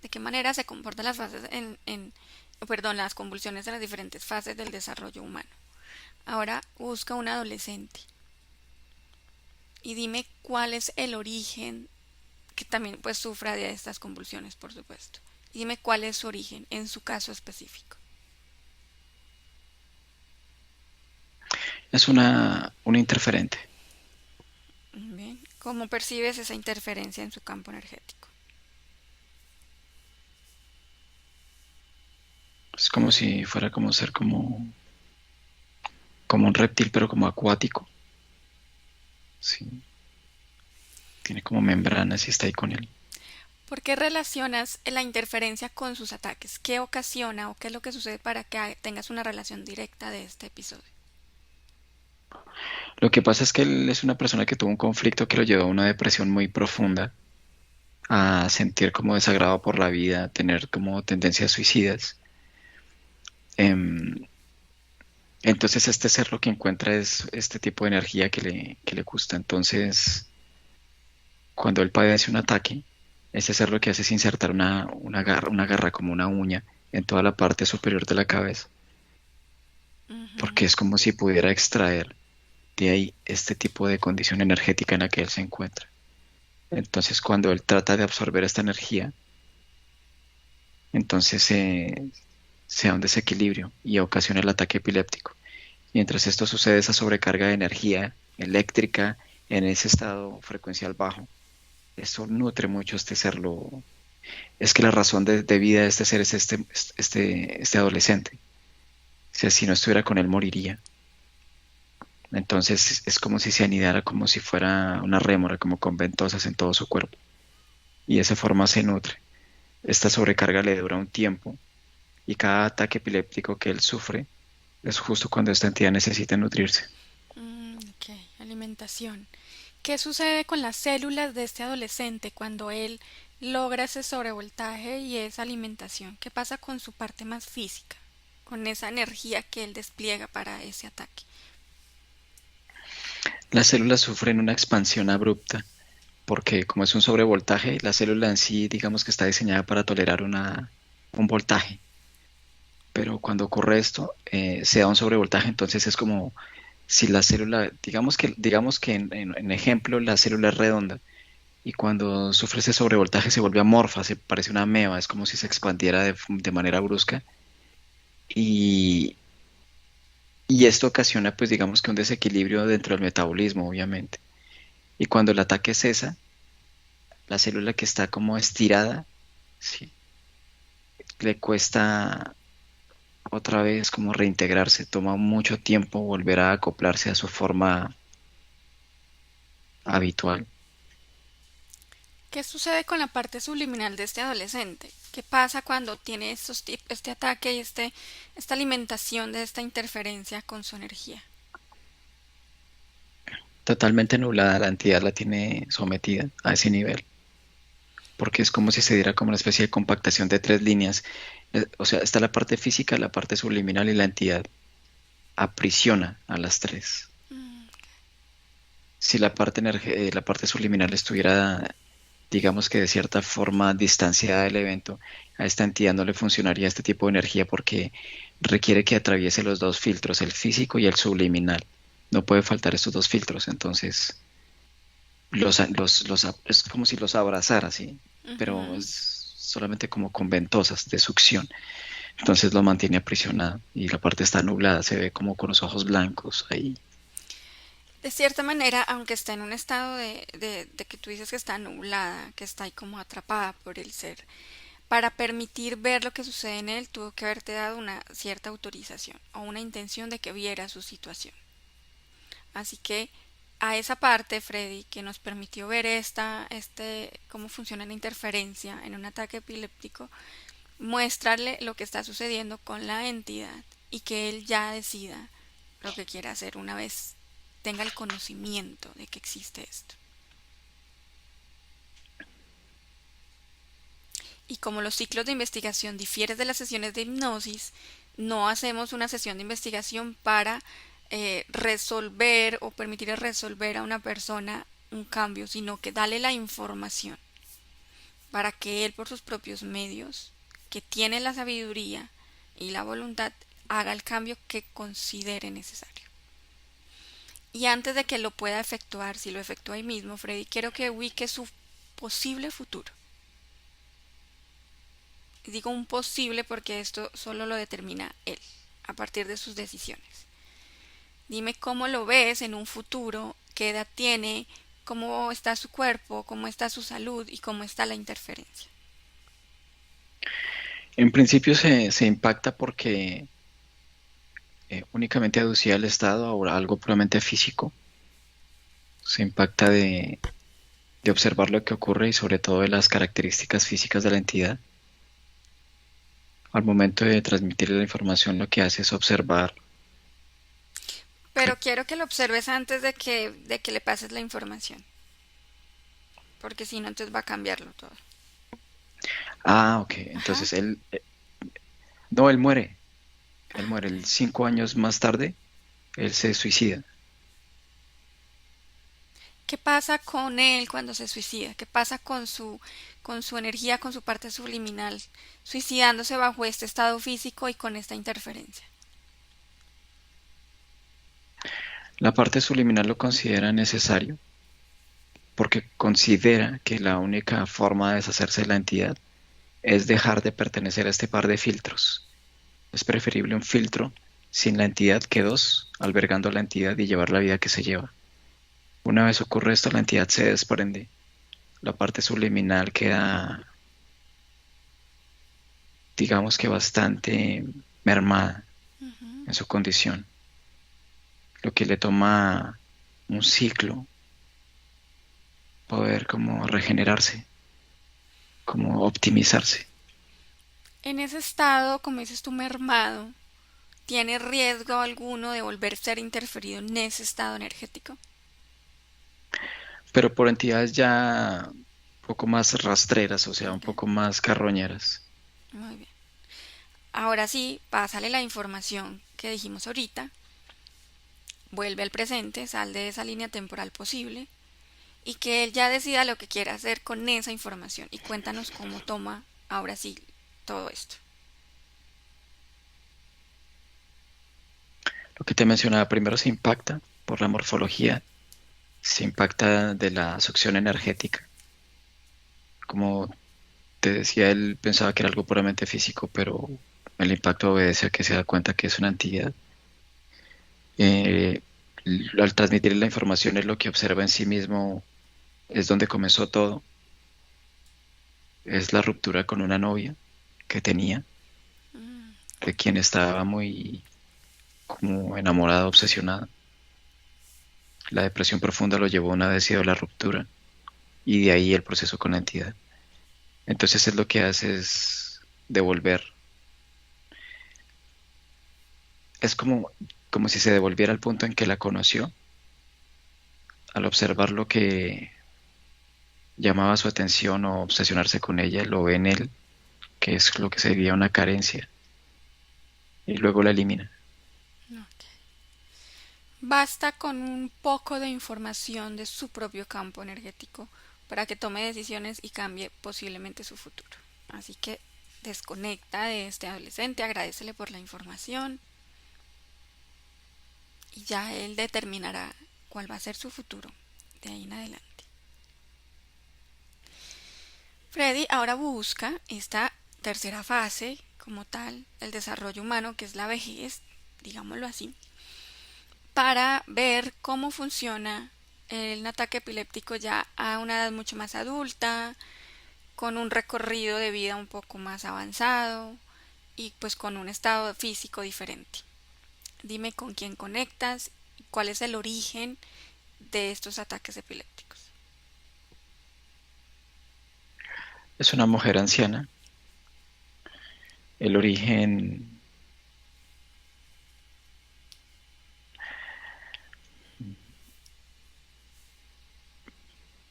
Speaker 1: de qué manera se comportan las fases perdón, las convulsiones de las diferentes fases del desarrollo humano. Ahora busca un adolescente y dime cuál es el origen, que también pues sufra de estas convulsiones, por supuesto. Y dime cuál es su origen en su caso específico.
Speaker 2: Es una interferente.
Speaker 1: Bien. ¿Cómo percibes esa interferencia en su campo energético?
Speaker 2: Es como si fuera como ser como un reptil, pero como acuático. Sí, tiene como membranas y está ahí con él.
Speaker 1: ¿Por qué relacionas la interferencia con sus ataques? ¿Qué ocasiona o qué es lo que sucede para que tengas una relación directa de este episodio?
Speaker 2: Lo que pasa es que él es una persona que tuvo un conflicto que lo llevó a una depresión muy profunda, a sentir como desagrado por la vida, a tener como tendencias suicidas. Em, entonces este ser lo que encuentra es este tipo de energía que le gusta. Entonces, cuando él padece un ataque, ese ser lo que hace es insertar una garra como una uña en toda la parte superior de la cabeza, porque
Speaker 1: Ujú.
Speaker 2: es como si pudiera extraer de ahí este tipo de condición energética en la que él se encuentra. Entonces, cuando él trata de absorber esta energía, entonces se da un desequilibrio y ocasiona el ataque epiléptico. Mientras esto sucede, esa sobrecarga de energía eléctrica en ese estado frecuencial bajo, eso nutre mucho este ser. Es que la razón de vida de este ser es este adolescente. O sea, si no estuviera con él, moriría. Entonces es como si se anidara como si fuera una rémora, como con ventosas en todo su cuerpo. Y de esa forma se nutre. Esta sobrecarga le dura un tiempo y cada ataque epiléptico que él sufre es justo cuando esta entidad necesita nutrirse.
Speaker 1: Ok, alimentación. ¿Qué sucede con las células de este adolescente cuando él logra ese sobrevoltaje y esa alimentación? ¿Qué pasa con su parte más física, con esa energía que él despliega para ese ataque?
Speaker 2: Las células sufren una expansión abrupta porque como es un sobrevoltaje, la célula en sí digamos que está diseñada para tolerar un voltaje. Pero cuando ocurre esto, se da un sobrevoltaje, entonces es como si la célula, digamos que en ejemplo la célula es redonda y cuando sufre ese sobrevoltaje se vuelve amorfa, se parece una ameba, es como si se expandiera de manera brusca y, y esto ocasiona pues digamos que un desequilibrio dentro del metabolismo, obviamente. Y cuando el ataque cesa, la célula que está como estirada, sí, le cuesta otra vez como reintegrarse, toma mucho tiempo volver a acoplarse a su forma habitual.
Speaker 1: ¿Qué sucede con la parte subliminal de este adolescente? ¿Qué pasa cuando tiene este ataque y esta alimentación de esta interferencia con su energía?
Speaker 2: Totalmente nublada, la entidad la tiene sometida a ese nivel, porque es como si se diera como una especie de compactación de tres líneas. O sea, está la parte física, la parte subliminal y la entidad aprisiona a las tres.
Speaker 1: Mm,
Speaker 2: Si la parte subliminal estuviera, digamos que de cierta forma distanciada del evento, a esta entidad no le funcionaría este tipo de energía porque requiere que atraviese los dos filtros, el físico y el subliminal. No puede faltar estos dos filtros, entonces es como si los abrazara, ¿sí? Pero
Speaker 1: ujú.
Speaker 2: es solamente como con ventosas de succión. Entonces lo mantiene aprisionado y la parte está nublada, se ve como con los ojos blancos ahí.
Speaker 1: De cierta manera, aunque está en un estado de que tú dices que está nublada, que está ahí como atrapada por el ser, para permitir ver lo que sucede en él, tuvo que haberte dado una cierta autorización o una intención de que viera su situación. Así que a esa parte, Freddy, que nos permitió ver cómo funciona la interferencia en un ataque epiléptico, muéstrale lo que está sucediendo con la entidad y que él ya decida lo que quiere hacer una vez tenga el conocimiento de que existe esto. Y como los ciclos de investigación difieren de las sesiones de hipnosis, no hacemos una sesión de investigación para resolver o permitir resolver a una persona un cambio, sino que dale la información para que él por sus propios medios, que tiene la sabiduría y la voluntad, haga el cambio que considere necesario. Y antes de que lo pueda efectuar, si lo efectúa ahí mismo, Freddy, quiero que ubique su posible futuro. Digo un posible porque esto solo lo determina él, a partir de sus decisiones. Dime cómo lo ves en un futuro, qué edad tiene, cómo está su cuerpo, cómo está su salud y cómo está la interferencia.
Speaker 2: En principio se impacta porque únicamente aducía el estado a algo puramente físico. Se impacta de observar lo que ocurre y sobre todo de las características físicas de la entidad. Al momento de transmitir la información lo que hace es observar.
Speaker 1: Pero quiero que lo observes antes de que le pases la información, porque si no, entonces va a cambiarlo todo.
Speaker 2: Ah, ok.
Speaker 1: Ajá.
Speaker 2: Entonces no, él muere. Él muere. 5 años más tarde, él se suicida.
Speaker 1: ¿Qué pasa con él cuando se suicida? ¿Qué pasa con su energía, con su parte subliminal, suicidándose bajo este estado físico y con esta interferencia?
Speaker 2: La parte subliminal lo considera necesario porque considera que la única forma de deshacerse de la entidad es dejar de pertenecer a este par de filtros. Es preferible un filtro sin la entidad que dos albergando la entidad y llevar la vida que se lleva. Una vez ocurre esto, la entidad se desprende. La parte subliminal queda, digamos que bastante mermada
Speaker 1: Ujú.
Speaker 2: en su condición. lo que le toma un ciclo poder como regenerarse, como optimizarse.
Speaker 1: En ese estado, como dices tú, mermado, ¿tiene riesgo alguno de volver a ser interferido en ese estado energético?
Speaker 2: Pero por entidades ya un poco más rastreras, o sea, un
Speaker 1: Ok,
Speaker 2: poco más carroñeras.
Speaker 1: muy bien. Ahora sí, pásale la información que dijimos ahorita, vuelve al presente, sal de esa línea temporal posible y que él ya decida lo que quiere hacer con esa información y cuéntanos cómo toma ahora sí todo esto.
Speaker 2: Lo que te mencionaba primero se impacta por la morfología, se impacta de la succión energética. Como te decía, él pensaba que era algo puramente físico, pero el impacto obedece a que se da cuenta que es una entidad. Eh, Al transmitir la información es lo que observa en sí mismo, es donde comenzó todo, es la ruptura con una novia que tenía, de quien estaba muy como enamorado, obsesionado. La depresión profunda lo llevó a una vez a la ruptura y de ahí el proceso con la entidad. Entonces es lo que hace es devolver. Es como si se devolviera al punto en que la conoció, al observar lo que llamaba su atención o obsesionarse con ella, lo ve en él, que es lo que sería una carencia, y luego la elimina.
Speaker 1: Ok. Basta con un poco de información de su propio campo energético para que tome decisiones y cambie posiblemente su futuro. Así que desconecta de este adolescente, agradecele por la información y ya él determinará cuál va a ser su futuro de ahí en adelante. Freddy ahora busca esta tercera fase como tal del desarrollo humano, que es la vejez, digámoslo así, para ver cómo funciona el ataque epiléptico ya a una edad mucho más adulta, con un recorrido de vida un poco más avanzado y pues con un estado físico diferente. Dime con quién conectas y cuál es el origen de estos ataques epilépticos.
Speaker 2: Es una mujer anciana. El origen,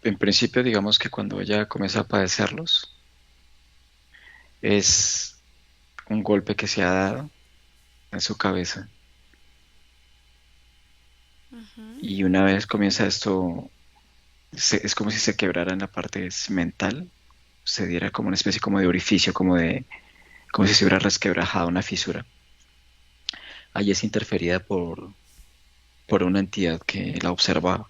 Speaker 2: en principio, digamos que cuando ella comienza a padecerlos, es un golpe que se ha dado en su cabeza.
Speaker 1: Ujú.
Speaker 2: Y una vez comienza esto, es como si se quebrara en la parte mental, se diera como una especie como de orificio, como si se hubiera resquebrajado una fisura. Allí es interferida por una entidad que la observa.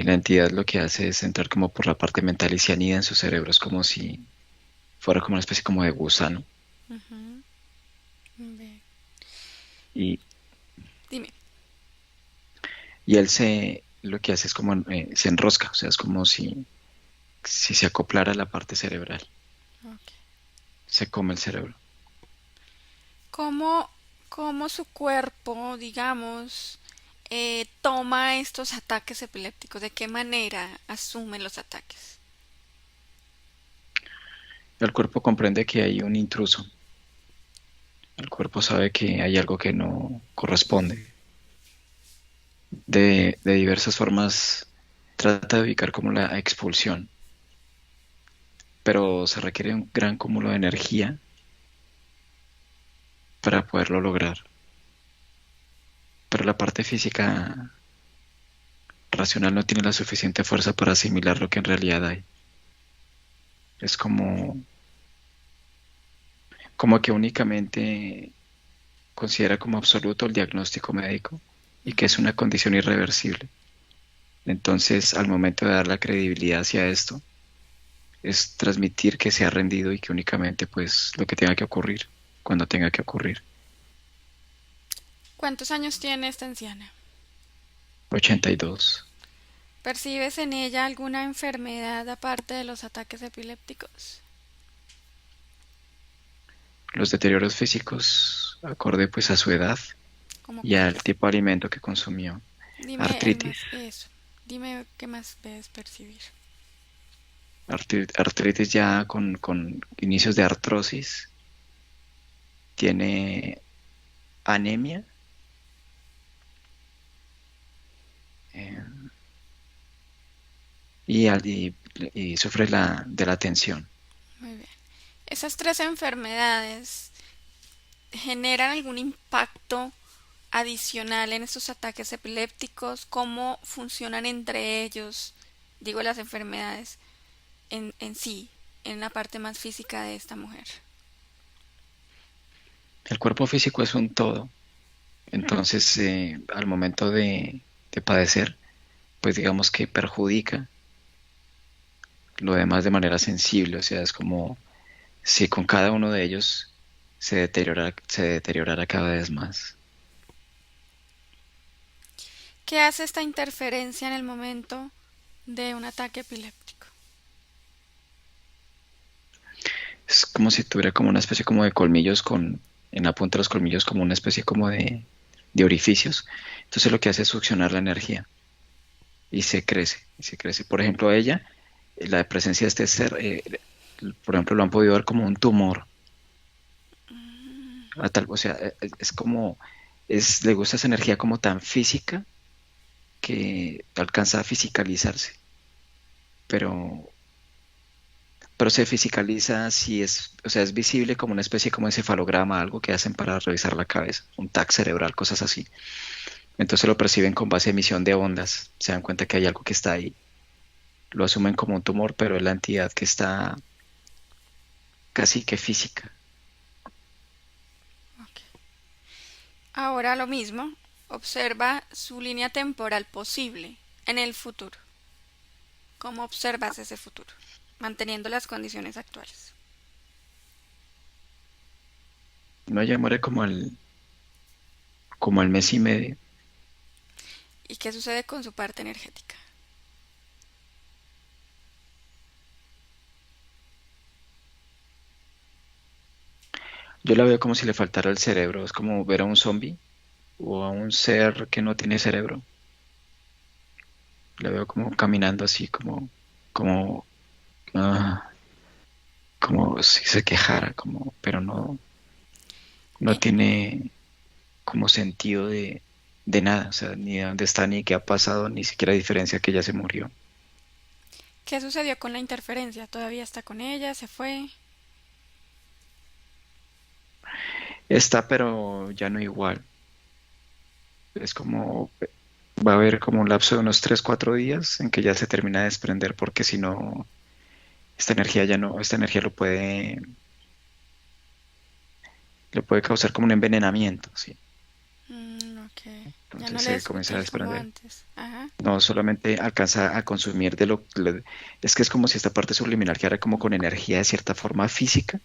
Speaker 2: La entidad lo que hace es entrar como por la parte mental y se anida en su cerebro. Es como si fuera como una especie como de gusano.
Speaker 1: Ujú. Ve.
Speaker 2: Y,
Speaker 1: Dime.
Speaker 2: y él lo que hace es como se enrosca, o sea, es como si se acoplara a la parte cerebral.
Speaker 1: Ok.
Speaker 2: Se come el cerebro.
Speaker 1: ¿Cómo, cómo su cuerpo, digamos, toma estos ataques epilépticos? ¿De qué manera asume los ataques?
Speaker 2: El cuerpo comprende que hay un intruso. El cuerpo sabe que hay algo que no corresponde. De diversas formas trata de ubicar como la expulsión, pero se requiere un gran cúmulo de energía para poderlo lograr. Pero la parte física racional no tiene la suficiente fuerza para asimilar lo que en realidad hay. Es como que únicamente considera como absoluto el diagnóstico médico y que es
Speaker 1: Ujú.
Speaker 2: una condición irreversible. Entonces, al momento de dar la credibilidad hacia esto, es transmitir que se ha rendido y que únicamente pues lo que tenga que ocurrir, cuando tenga que ocurrir.
Speaker 1: ¿Cuántos años tiene esta anciana?
Speaker 2: 82.
Speaker 1: ¿Percibes en ella alguna enfermedad aparte de los ataques epilépticos?
Speaker 2: los deterioros físicos acorde pues a su edad
Speaker 1: ¿Cómo
Speaker 2: y al
Speaker 1: cuáles?
Speaker 2: tipo de alimento que consumió.
Speaker 1: Dime el
Speaker 2: Artritis.
Speaker 1: más, eso. Dime qué más debes percibir.
Speaker 2: Artritis ya con inicios de artrosis. Tiene anemia, eh, y sufre de la tensión.
Speaker 1: Muy bien. ¿Esas tres enfermedades generan algún impacto adicional en estos ataques epilépticos? ¿Cómo funcionan entre ellos? Digo, las enfermedades en sí, en la parte más física de esta mujer.
Speaker 2: El cuerpo físico es un todo, entonces al momento de padecer, pues digamos que perjudica lo demás de manera sensible, o sea, es como si con cada uno de ellos se deteriorara cada vez más.
Speaker 1: ¿Qué hace esta interferencia en el momento de un ataque epiléptico?
Speaker 2: Es como si tuviera como una especie como de colmillos en la punta de los colmillos como una especie como de orificios. Entonces lo que hace es succionar la energía y se crece, y se crece. Por ejemplo, a ella, la presencia de este ser, por ejemplo, lo han podido ver como un tumor. O sea, es como, le gusta esa energía como tan física que alcanza a fisicalizarse, pero, pero se fisicaliza si es, o sea, es visible como una especie como de cefalograma, algo que hacen para revisar la cabeza, un TAC cerebral, cosas así. Entonces lo perciben con base a emisión de ondas, se dan cuenta que hay algo que está ahí, lo asumen como un tumor, pero es la entidad que está casi que física.
Speaker 1: Ok. Ahora lo mismo, observa su línea temporal posible en el futuro. ¿Cómo observas ese futuro? Manteniendo las condiciones actuales.
Speaker 2: No, ella muere como al mes y medio.
Speaker 1: ¿Y qué sucede con su parte energética?
Speaker 2: Yo la veo como si le faltara el cerebro, es como ver a un zombie o a un ser que no tiene cerebro. La veo como caminando así, como, ah, como si se quejara, como, pero no
Speaker 1: ¿Y
Speaker 2: tiene como sentido de nada, o sea, ni de dónde está, ni qué ha pasado, ni siquiera diferencia que ella se murió.
Speaker 1: qué sucedió con la interferencia? ¿Todavía está con ella? ¿Se fue?
Speaker 2: Está, pero ya no igual. Es como, va a haber como un lapso de unos 3 4 días en que ya se termina de desprender, porque si no, esta energía ya no, esta energía le puede causar como un envenenamiento, ¿sí?
Speaker 1: Ok. Ya no
Speaker 2: Entonces
Speaker 1: le
Speaker 2: se
Speaker 1: es
Speaker 2: comienza a
Speaker 1: útil como
Speaker 2: desprender.
Speaker 1: antes. Ajá.
Speaker 2: No solamente alcanza a consumir es que es como si esta parte subliminal quedara como con energía de cierta forma física.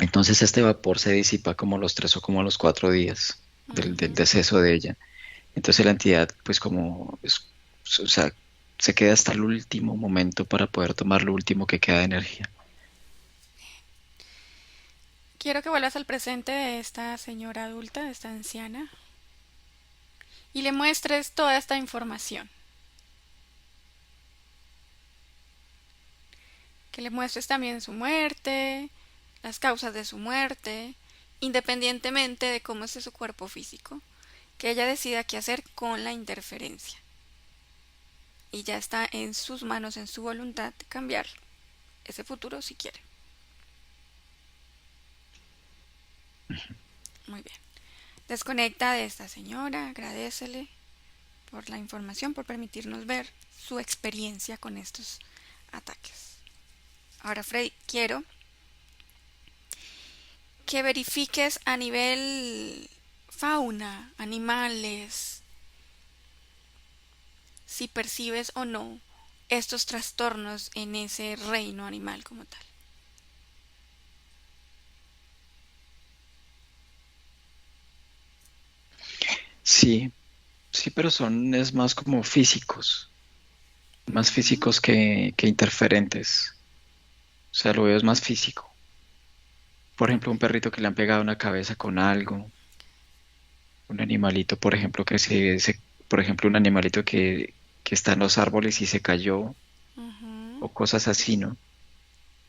Speaker 2: Entonces este vapor se disipa como a los 3 o como a los 4 días del
Speaker 1: Ujú.
Speaker 2: deceso de ella. Entonces la entidad, pues o sea, se queda hasta el último momento para poder tomar lo último que queda de energía.
Speaker 1: Quiero que vuelvas al presente de esta señora adulta, de esta anciana, y le muestres toda esta información. Que le muestres también su muerte, las causas de su muerte, independientemente de cómo esté su cuerpo físico, que ella decida qué hacer con la interferencia. Y ya está en sus manos, en su voluntad, cambiar ese futuro si quiere. Muy bien. Desconecta de esta señora, agradecele por la información, por permitirnos ver su experiencia con estos ataques. Ahora, Freddy, quiero que verifiques a nivel fauna, animales, si percibes o no estos trastornos en ese reino animal como tal.
Speaker 2: Sí, sí, pero es más como físicos, más
Speaker 1: Ujú.
Speaker 2: físicos que interferentes. O sea, lo veo es más físico. Por ejemplo, un perrito que le han pegado una cabeza con algo, un animalito, por ejemplo, por ejemplo, un animalito que está en los árboles y se cayó,
Speaker 1: Ujú.
Speaker 2: o cosas así, ¿no?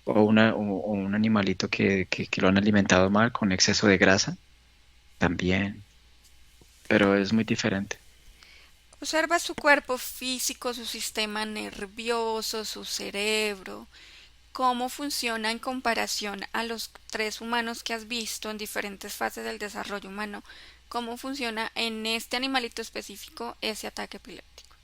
Speaker 2: O un animalito que lo han alimentado mal con exceso de grasa, también, pero es muy diferente.
Speaker 1: Observa su cuerpo físico, su sistema nervioso, su cerebro, cómo funciona en comparación a los tres humanos que has visto en diferentes fases del desarrollo humano, cómo funciona en este animalito específico ese ataque epiléptico.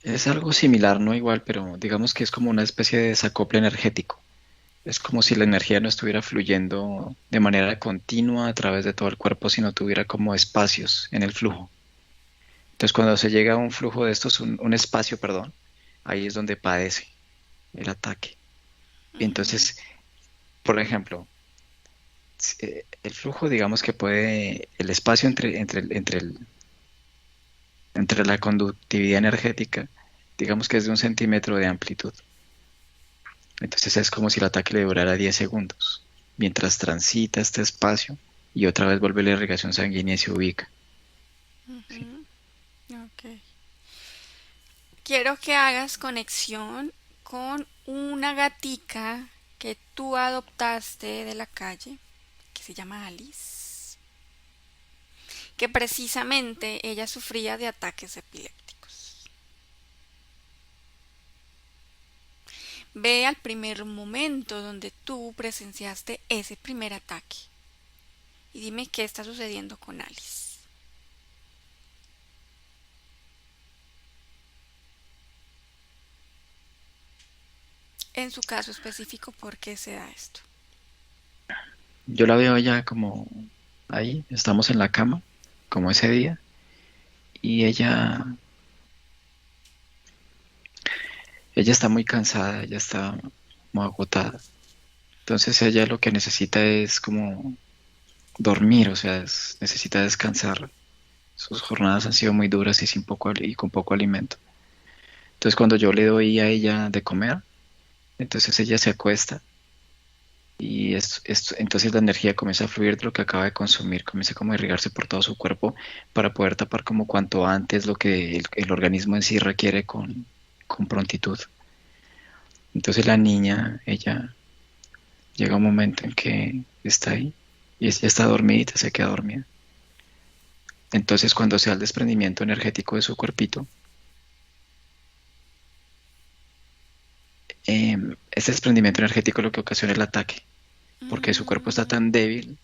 Speaker 2: Es algo similar, no igual, pero digamos que es como una especie de desacople energético. Es como si la energía no estuviera fluyendo de manera continua a través de todo el cuerpo, sino tuviera como espacios en el flujo. Entonces, cuando se llega a un flujo de estos, un espacio, perdón, ahí es donde padece el ataque.
Speaker 1: Ujú,
Speaker 2: Entonces, por ejemplo, el flujo, digamos que puede, el espacio entre la conductividad energética, digamos que es de 1 centímetro de amplitud. Entonces es como si el ataque le durara 10 segundos, mientras transita este espacio y otra vez vuelve la irrigación sanguínea y se ubica. ¿Sí?
Speaker 1: ujú. Ok. Quiero que hagas conexión con una gatica que tú adoptaste de la calle, que se llama Alice, que precisamente ella sufría de ataques epilépticos. Ve al primer momento donde tú presenciaste ese primer ataque y dime qué está sucediendo con Alice. En su caso específico, ¿por qué se da esto?
Speaker 2: Yo la veo ya como ahí, estamos en la cama, como ese día, y ella está muy cansada, ella está como agotada. Entonces ella lo que necesita es como dormir, o sea, necesita descansar. Sus jornadas han sido muy duras y, y con poco alimento. Entonces cuando yo le doy a ella de comer, entonces ella se acuesta y entonces la energía comienza a fluir de lo que acaba de consumir, comienza como a irrigarse por todo su cuerpo para poder tapar como cuanto antes lo que el organismo en sí requiere con prontitud. Entonces la niña, ella llega un momento en que está ahí y ya está dormida, se queda dormida. Entonces cuando se da el desprendimiento energético de su cuerpito, ese desprendimiento energético es lo que ocasiona el ataque, porque su cuerpo está
Speaker 1: Mm,
Speaker 2: tan débil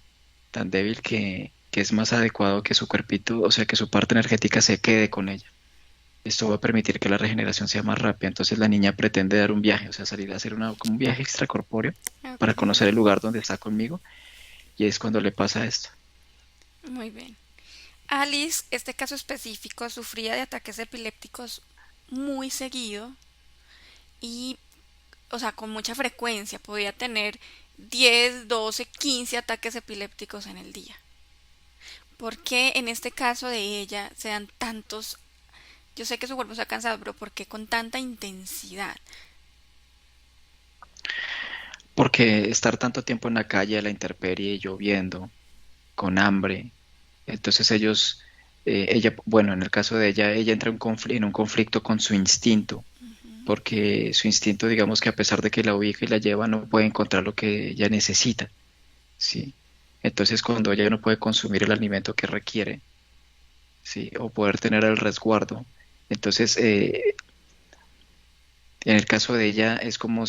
Speaker 2: que es más adecuado que su cuerpito, o sea, que su parte energética se quede con ella. Esto va a permitir que la regeneración sea más rápida. Entonces la niña pretende dar un viaje, o sea, salir a hacer como un viaje extracorpóreo para
Speaker 1: ok,
Speaker 2: conocer el lugar donde está conmigo, y es cuando le pasa esto.
Speaker 1: muy bien. Alice, este caso específico, sufría de ataques epilépticos muy seguido y, o sea, con mucha frecuencia. Podía tener 10, 12, 15 ataques epilépticos en el día. ¿Por qué en este caso de ella se dan tantos? Yo sé que su cuerpo se ha cansado, pero ¿por qué con tanta intensidad?
Speaker 2: Porque estar tanto tiempo en la calle, a la intemperie, lloviendo, con hambre, entonces ella, bueno, en el caso de ella, ella entra en un conflicto con su instinto, porque su instinto, digamos que a pesar de que la ubica y la lleva, no puede encontrar lo que ella necesita, ¿sí? Entonces, cuando ella no puede consumir el alimento que requiere, ¿sí? O poder tener el resguardo, entonces, en el caso de ella, es como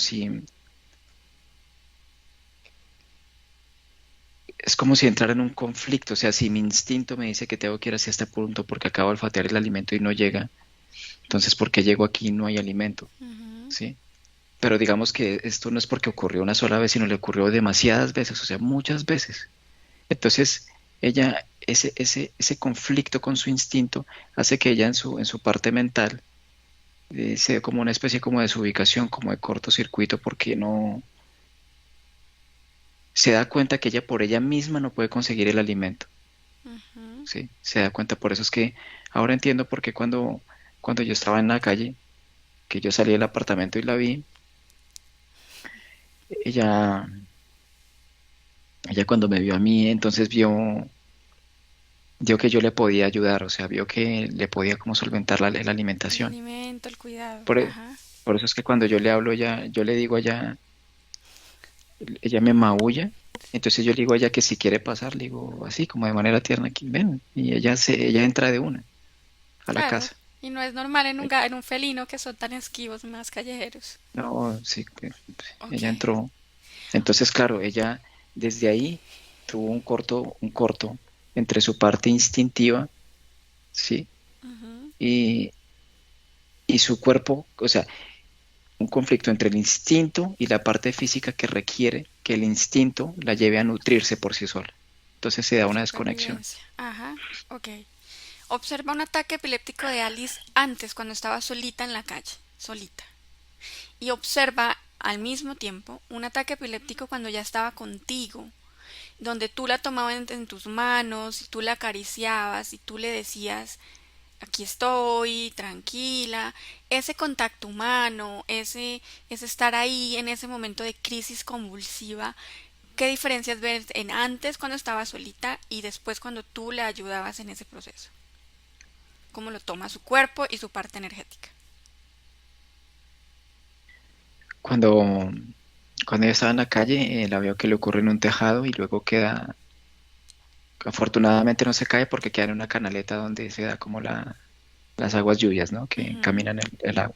Speaker 2: si entrara en un conflicto, o sea, si mi instinto me dice que tengo que ir hacia este punto porque acabo de olfatear el alimento y no llega, entonces, ¿por qué llego aquí y no hay alimento?
Speaker 1: Ujú,
Speaker 2: ¿Sí? Pero digamos que esto no es porque ocurrió una sola vez, sino le ocurrió demasiadas veces, o sea, muchas veces. Entonces, ese conflicto con su instinto hace que ella en su parte mental se dé como una especie como de desubicación, como de cortocircuito, porque no se da cuenta que ella por ella misma no puede conseguir el alimento,
Speaker 1: ujú.
Speaker 2: ¿sí? Se da cuenta, por eso es que ahora entiendo por qué cuando cuando yo estaba en la calle, que yo salí del apartamento y la vi, ella, ella cuando me vio a mí, entonces vio que yo le podía ayudar, o sea, vio que le podía como solventar la
Speaker 1: El
Speaker 2: alimentación.
Speaker 1: alimento, el cuidado.
Speaker 2: Por, e-
Speaker 1: Ajá.
Speaker 2: por eso es que cuando yo le hablo, yo le digo a ella me maulla, entonces yo le digo a ella que si quiere pasar, le digo así, como de manera tierna, aquí, ven, y ella entra de una a la
Speaker 1: Claro.
Speaker 2: casa.
Speaker 1: Y no es normal en un felino que son tan esquivos, más callejeros.
Speaker 2: No, sí,
Speaker 1: Ok.
Speaker 2: ella entró. Entonces, claro, ella desde ahí tuvo un corto entre su parte instintiva, ¿sí?
Speaker 1: Ujú.
Speaker 2: Y, y su cuerpo, o sea, un conflicto entre el instinto y la parte física que requiere que el instinto la lleve a nutrirse por sí sola. Entonces se da una desconexión.
Speaker 1: Supervivencia. Ajá. Ok. Observa un ataque epiléptico de Alice antes, cuando estaba solita en la calle. Solita. Y observa al mismo tiempo un ataque epiléptico cuando ya estaba contigo, donde tú la tomabas en tus manos y tú la acariciabas y tú le decías, aquí estoy, tranquila, ese contacto humano, ese estar ahí en ese momento de crisis convulsiva. ¿Qué diferencias ves en antes cuando estaba solita y después cuando tú le ayudabas en ese proceso? ¿Cómo lo toma su cuerpo y su parte energética?
Speaker 2: Cuando, cuando ella estaba en la calle, la veo que le ocurre en un tejado y luego queda, afortunadamente no se cae porque queda en una canaleta donde se da como las aguas lluvias, ¿no? Que
Speaker 1: Ujú.
Speaker 2: caminan el agua.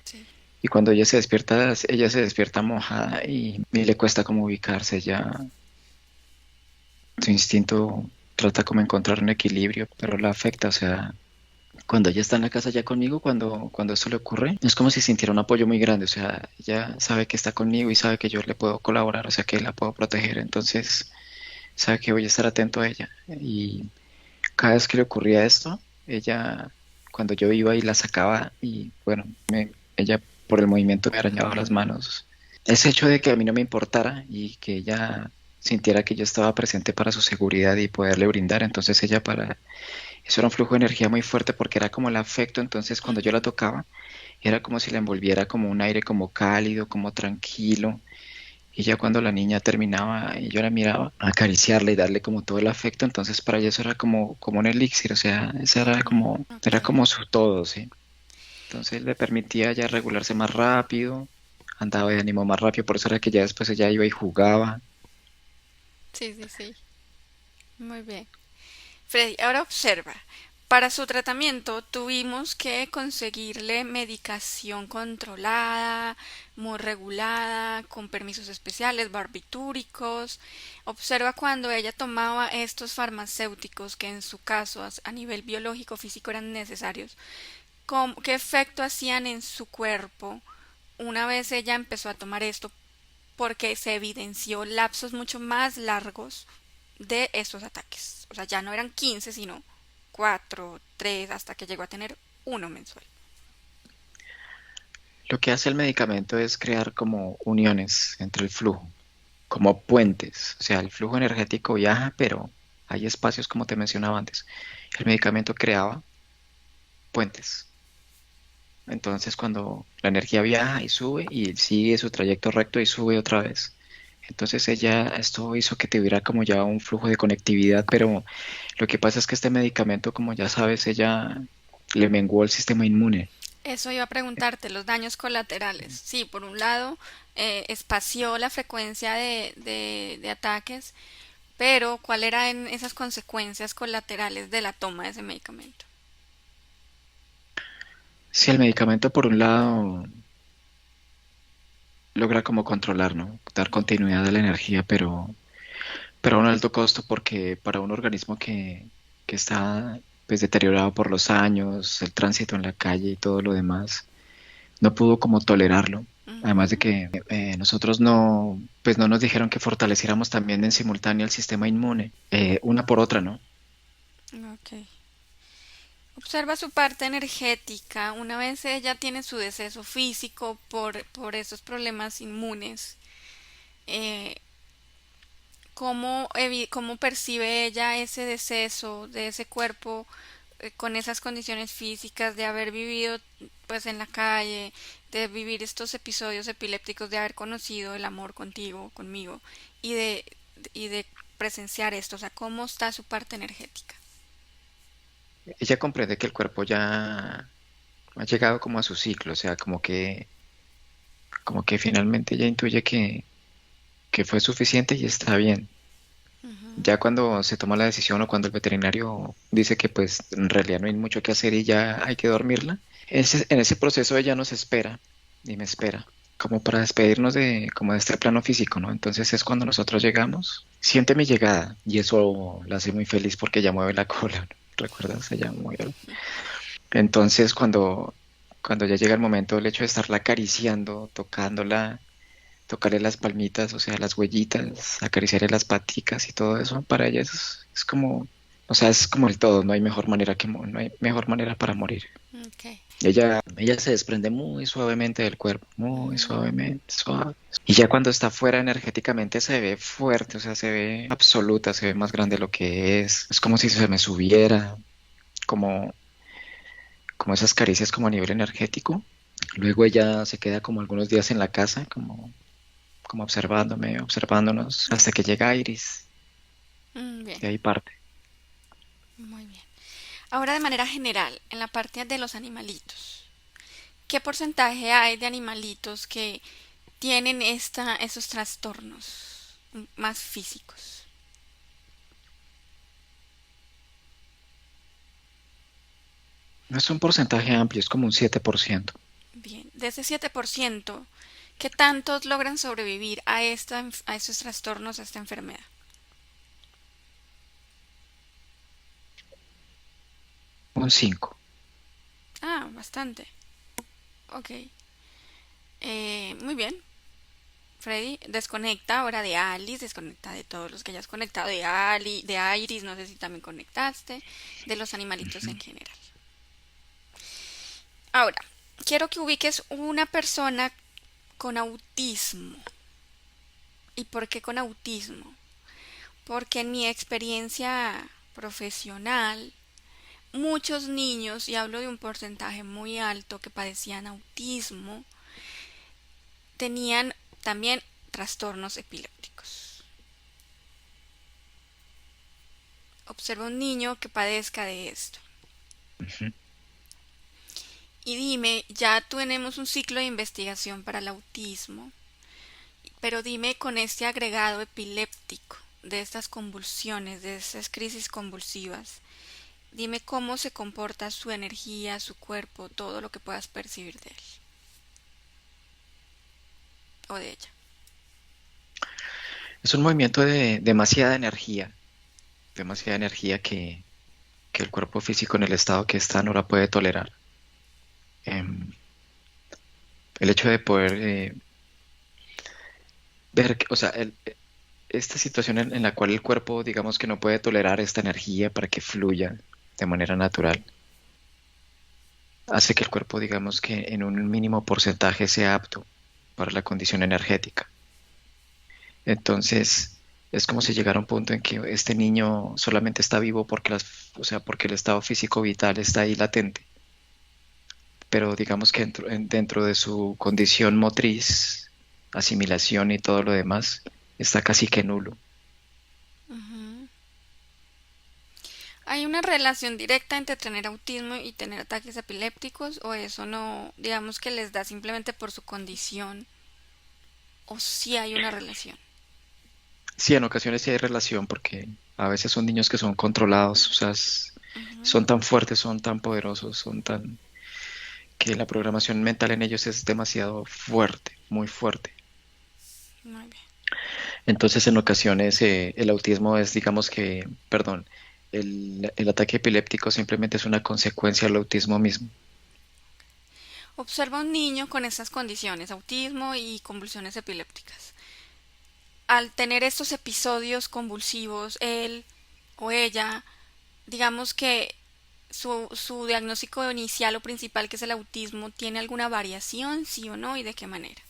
Speaker 1: Sí.
Speaker 2: Y cuando ella se despierta mojada y le cuesta como ubicarse ya. Su instinto trata como encontrar un equilibrio, pero la afecta. O sea, cuando ella está en la casa ya conmigo, cuando esto le ocurre, es como si sintiera un apoyo muy grande. O sea, ella sabe que está conmigo y sabe que yo le puedo colaborar, o sea, que la puedo proteger. Entonces, sabe que voy a estar atento a ella. Y cada vez que le ocurría esto, ella, cuando yo iba y la sacaba, y bueno, ella por el movimiento me arañaba las manos. Ese hecho de que a mí no me importara y que ella sintiera que yo estaba presente para su seguridad y poderle brindar, entonces ella para eso era un flujo de energía muy fuerte porque era como el afecto, entonces cuando yo la
Speaker 1: Ujú.
Speaker 2: tocaba era como si la envolviera como un aire como cálido, como tranquilo, y ya cuando la niña terminaba y yo la miraba, acariciarla y darle como todo el afecto, entonces para ella eso era como un elixir, o sea, esa
Speaker 1: Ok.
Speaker 2: era como su todo, ¿sí? Entonces le permitía ya regularse más rápido, andaba de ánimo más rápido, por eso era que ya después ella iba y jugaba.
Speaker 1: Sí, sí, sí. Muy bien. Freddy, ahora observa. Para su tratamiento tuvimos que conseguirle medicación controlada, muy regulada, con permisos especiales, barbitúricos. Observa cuando ella tomaba estos farmacéuticos que en su caso a nivel biológico físico eran necesarios. ¿Qué efecto hacían en su cuerpo una vez ella empezó a tomar esto? Porque se evidenció lapsos mucho más largos de estos ataques. O sea, ya no eran 15 sino 4 3 hasta que llegó a tener uno mensual.
Speaker 2: Lo que hace el medicamento es crear como uniones entre el flujo, como puentes. O sea, el flujo energético viaja, pero hay espacios como te mencionaba antes. El medicamento creaba puentes. Entonces, cuando la energía viaja y sube y sigue su trayecto recto y sube otra vez. Entonces esto hizo que tuviera como ya un flujo de conectividad, pero lo que pasa es que este medicamento, como ya sabes, ella le menguó el sistema inmune.
Speaker 1: Eso iba a preguntarte, los daños colaterales. Sí, por un lado, espació la frecuencia de ataques, pero ¿cuál eran esas consecuencias colaterales de la toma de ese medicamento?
Speaker 2: Si el medicamento, por un lado, logra como controlar, ¿no? Dar continuidad a la energía, pero a un alto costo porque para un organismo que está pues deteriorado por los años, el tránsito en la calle y todo lo demás, no pudo como tolerarlo. Además de
Speaker 1: Ujú.
Speaker 2: que nosotros no, pues no nos dijeron que fortaleciéramos también en simultáneo el sistema inmune, una por otra, ¿no?
Speaker 1: Ok. Observa su parte energética. Una vez ella tiene su deceso físico por esos problemas inmunes, eh, ¿cómo percibe ella ese deceso de ese cuerpo? con esas condiciones físicas, de haber vivido pues en la calle, de vivir estos episodios epilépticos, de haber conocido el amor contigo, conmigo, y de presenciar esto, o sea, cómo está su parte energética.
Speaker 3: Ella comprende que el cuerpo ya ha llegado como a su ciclo, o sea, como que finalmente ella intuye que fue suficiente y está bien.
Speaker 1: Ujú.
Speaker 3: Ya cuando se toma la decisión o cuando el veterinario dice que pues en realidad no hay mucho que hacer y ya hay que dormirla, en ese proceso ella nos espera y me espera, como para despedirnos de como de este plano físico, ¿no? Entonces es cuando nosotros llegamos, siente mi llegada y eso la hace muy feliz porque ella mueve la cola, ¿no? ¿Recuerdas? Ella mueve. Entonces cuando ya llega el momento, el hecho de estarla acariciando, tocándola, tocarle las palmitas, o sea, las huellitas, acariciarle las paticas y todo eso, para ella es como, o sea, es como el todo, no hay mejor manera no hay mejor manera para morir.
Speaker 1: Ok.
Speaker 3: Ella se desprende muy suavemente del cuerpo, muy
Speaker 1: Ujú.
Speaker 3: suavemente, suave. Y ya cuando está fuera energéticamente se ve fuerte, o sea, se ve absoluta, se ve más grande de lo que es. Es como si se me subiera, como, como esas caricias como a nivel energético. Luego ella se queda como algunos días en la casa, como observándome, observándonos, hasta que llega Iris,
Speaker 1: Bien,
Speaker 3: de ahí parte.
Speaker 1: muy bien. Ahora de manera general, en la parte de los animalitos, ¿qué porcentaje hay de animalitos que tienen esos trastornos más físicos?
Speaker 3: No es un porcentaje amplio, es como un 7%.
Speaker 1: Bien, de ese 7%, ¿qué tantos logran sobrevivir a, a esos trastornos, a esta enfermedad?
Speaker 3: Un 5.
Speaker 1: Ah, bastante. Ok. Muy bien. Freddy, desconecta ahora de Alice, desconecta de todos los que hayas conectado, de Ali, de Iris, no sé si también conectaste, de los animalitos en general. Ahora, quiero que ubiques una persona con autismo. ¿Y por qué con autismo? Porque en mi experiencia profesional, muchos niños, y hablo de un porcentaje muy alto que padecían autismo, tenían también trastornos epilépticos. Observa un niño que padezca de esto. Y dime, ya tenemos un ciclo de investigación para el autismo, pero dime con este agregado epiléptico, de estas convulsiones, de estas crisis convulsivas, dime cómo se comporta su energía, su cuerpo, todo lo que puedas percibir de él o de ella.
Speaker 3: Es un movimiento de demasiada energía que el cuerpo físico en el estado que está no la puede tolerar. Em, el hecho de poder ver, o sea, esta situación en la cual el cuerpo, digamos que no puede tolerar esta energía para que fluya de manera natural, hace que el cuerpo, digamos que en un mínimo porcentaje sea apto para la condición energética. Entonces, es como si llegara un punto en que este niño solamente está vivo porque o sea, porque el estado físico vital está ahí latente, pero digamos que dentro de su condición motriz, asimilación y todo lo demás, está casi que nulo.
Speaker 1: Ujú. ¿Hay una relación directa entre tener autismo y tener ataques epilépticos o eso no, digamos que les da simplemente por su condición o sí hay una relación?
Speaker 3: Sí, en ocasiones sí hay relación porque a veces son niños que son controlados, o sea,
Speaker 1: Ujú.
Speaker 3: son tan fuertes, son tan poderosos, son tan que la programación mental en ellos es demasiado fuerte, muy fuerte.
Speaker 1: Muy bien.
Speaker 3: Entonces, en ocasiones el autismo es, digamos que, perdón, el ataque epiléptico simplemente es una consecuencia del autismo mismo.
Speaker 1: Observa un niño con estas condiciones, autismo y convulsiones epilépticas. Al tener estos episodios convulsivos, él o ella, digamos que su diagnóstico inicial o principal, que es el autismo, ¿tiene alguna variación, sí o no, y de qué manera?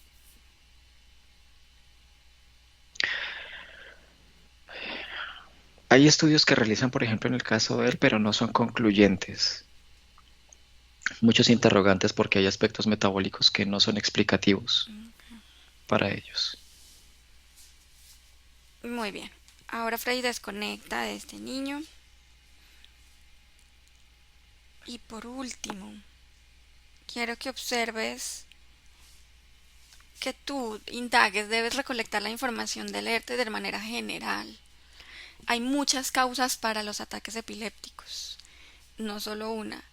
Speaker 3: Hay estudios que realizan, por ejemplo, en el caso de él, pero no son concluyentes. Muchos interrogantes porque hay aspectos metabólicos que no son explicativos para ellos.
Speaker 1: Muy bien. Ahora Freddy desconecta de este niño. Y por último, quiero que observes que tú indagues, debes recolectar la información del ERTE de manera general. Hay muchas causas para los ataques epilépticos, no solo una,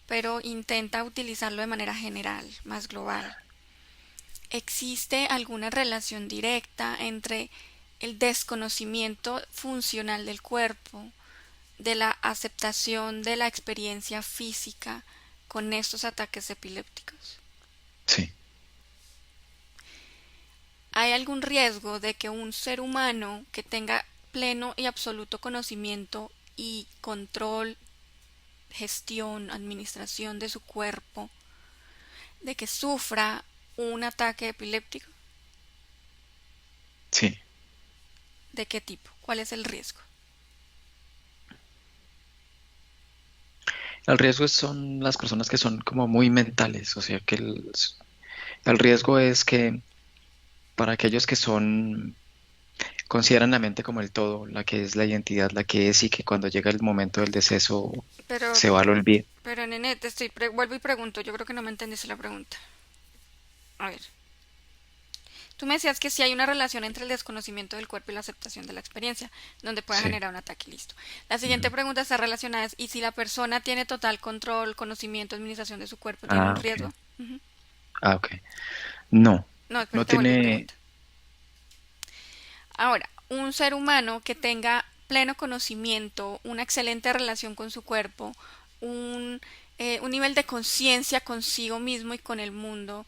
Speaker 1: pero intenta utilizarlo de manera general, más global. ¿Existe alguna relación directa entre el desconocimiento funcional del cuerpo, de la aceptación de la experiencia física con estos ataques epilépticos?
Speaker 3: Sí.
Speaker 1: ¿Hay algún riesgo de que un ser humano que tenga pleno y absoluto conocimiento y control, gestión, administración de su cuerpo, de que sufra un ataque epiléptico?
Speaker 3: Sí.
Speaker 1: ¿De qué tipo? ¿Cuál es el riesgo?
Speaker 3: El riesgo son las personas que son como muy mentales, o sea que el riesgo es que para aquellos que son, consideran la mente como el todo, la que es la identidad, la que es y que cuando llega el momento del deceso
Speaker 1: Pero,
Speaker 3: se va al olvido.
Speaker 1: pero nene, vuelvo y pregunto, yo creo que no me entendiste la pregunta. A ver, tú me decías que sí hay una relación entre el desconocimiento del cuerpo y la aceptación de la experiencia, donde puede
Speaker 3: Sí.
Speaker 1: generar un ataque, listo. La siguiente
Speaker 3: Ujú.
Speaker 1: pregunta está relacionada, ¿y si la persona tiene total control, conocimiento, administración de su cuerpo, tiene un
Speaker 3: Ah,
Speaker 1: riesgo?
Speaker 3: ok.
Speaker 1: Ujú.
Speaker 3: Ah, ok. No,
Speaker 1: No,
Speaker 3: no
Speaker 1: espérate, vuelvo y
Speaker 3: tiene.
Speaker 1: pregunta. Ahora, un ser humano que tenga pleno conocimiento, una excelente relación con su cuerpo, un, un nivel de conciencia consigo mismo y con el mundo,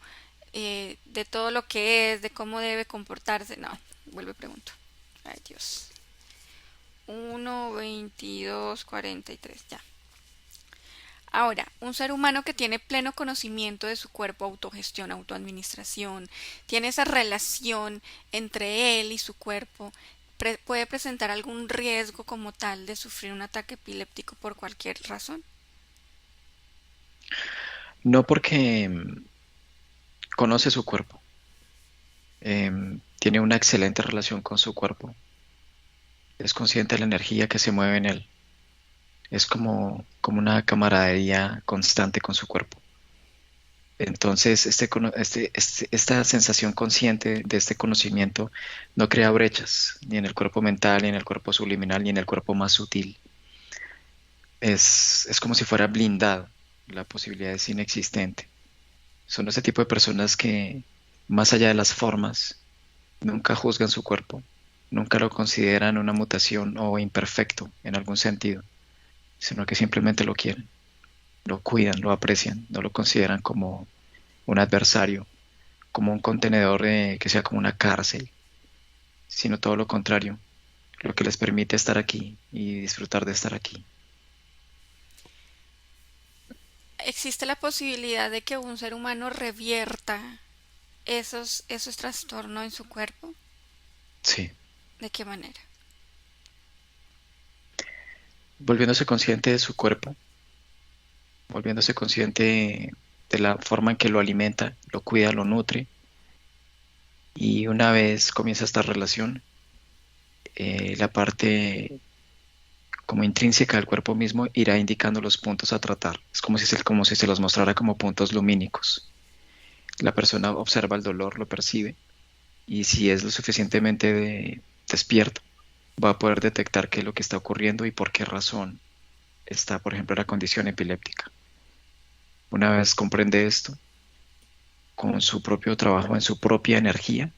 Speaker 1: de todo lo que es, de cómo debe comportarse. No, vuelvo y pregunto. Ay, Dios. 1, 22, 43, ya. Ahora, un ser humano que tiene pleno conocimiento de su cuerpo, autogestión, autoadministración, tiene esa relación entre él y su cuerpo, puede presentar algún riesgo como tal de sufrir un ataque epiléptico por cualquier razón.
Speaker 3: No porque conoce su cuerpo, tiene una excelente relación con su cuerpo, es consciente de la energía que se mueve en él, es como una camaradería constante con su cuerpo. Entonces, esta sensación consciente de este conocimiento no crea brechas, ni en el cuerpo mental, ni en el cuerpo subliminal, ni en el cuerpo más sutil. Es como si fuera blindado, la posibilidad es inexistente. Son ese tipo de personas que, más allá de las formas, nunca juzgan su cuerpo, nunca lo consideran una mutación o imperfecto en algún sentido, sino que simplemente lo quieren, lo cuidan, lo aprecian, no lo consideran como un adversario, como un contenedor que sea como una cárcel, sino todo lo contrario, lo que les permite estar aquí y disfrutar de estar aquí.
Speaker 1: ¿Existe la posibilidad de que un ser humano revierta esos trastornos en su cuerpo?
Speaker 3: Sí,
Speaker 1: ¿De qué manera?
Speaker 3: volviéndose consciente de su cuerpo, volviéndose consciente de la forma en que lo alimenta, lo cuida, lo nutre, y una vez comienza esta relación, la parte como intrínseca del cuerpo mismo irá indicando los puntos a tratar. Es como si se los mostrara como puntos lumínicos. La persona observa el dolor, lo percibe, y si es lo suficientemente despierto, va a poder detectar qué es lo que está ocurriendo y por qué razón está, por ejemplo, la condición epiléptica. Una vez comprende esto, con su propio trabajo en su propia energía,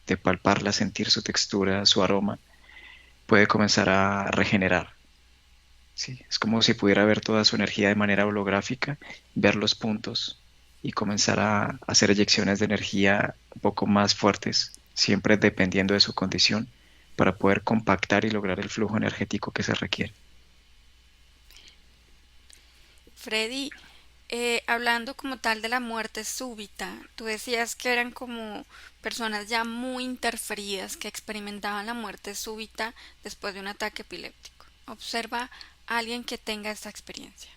Speaker 3: de palparla, sentir su textura, su aroma, puede comenzar a regenerar. Sí, es como si pudiera ver toda su energía de manera holográfica, ver los puntos y comenzar a hacer eyecciones de energía un poco más fuertes, siempre dependiendo de su condición, para poder compactar y lograr el flujo energético que se requiere.
Speaker 1: Freddy, Hablando como tal de la muerte súbita, tú decías que eran como personas ya muy interferidas que experimentaban la muerte súbita después de un ataque epiléptico. Observa a alguien que tenga esta experiencia.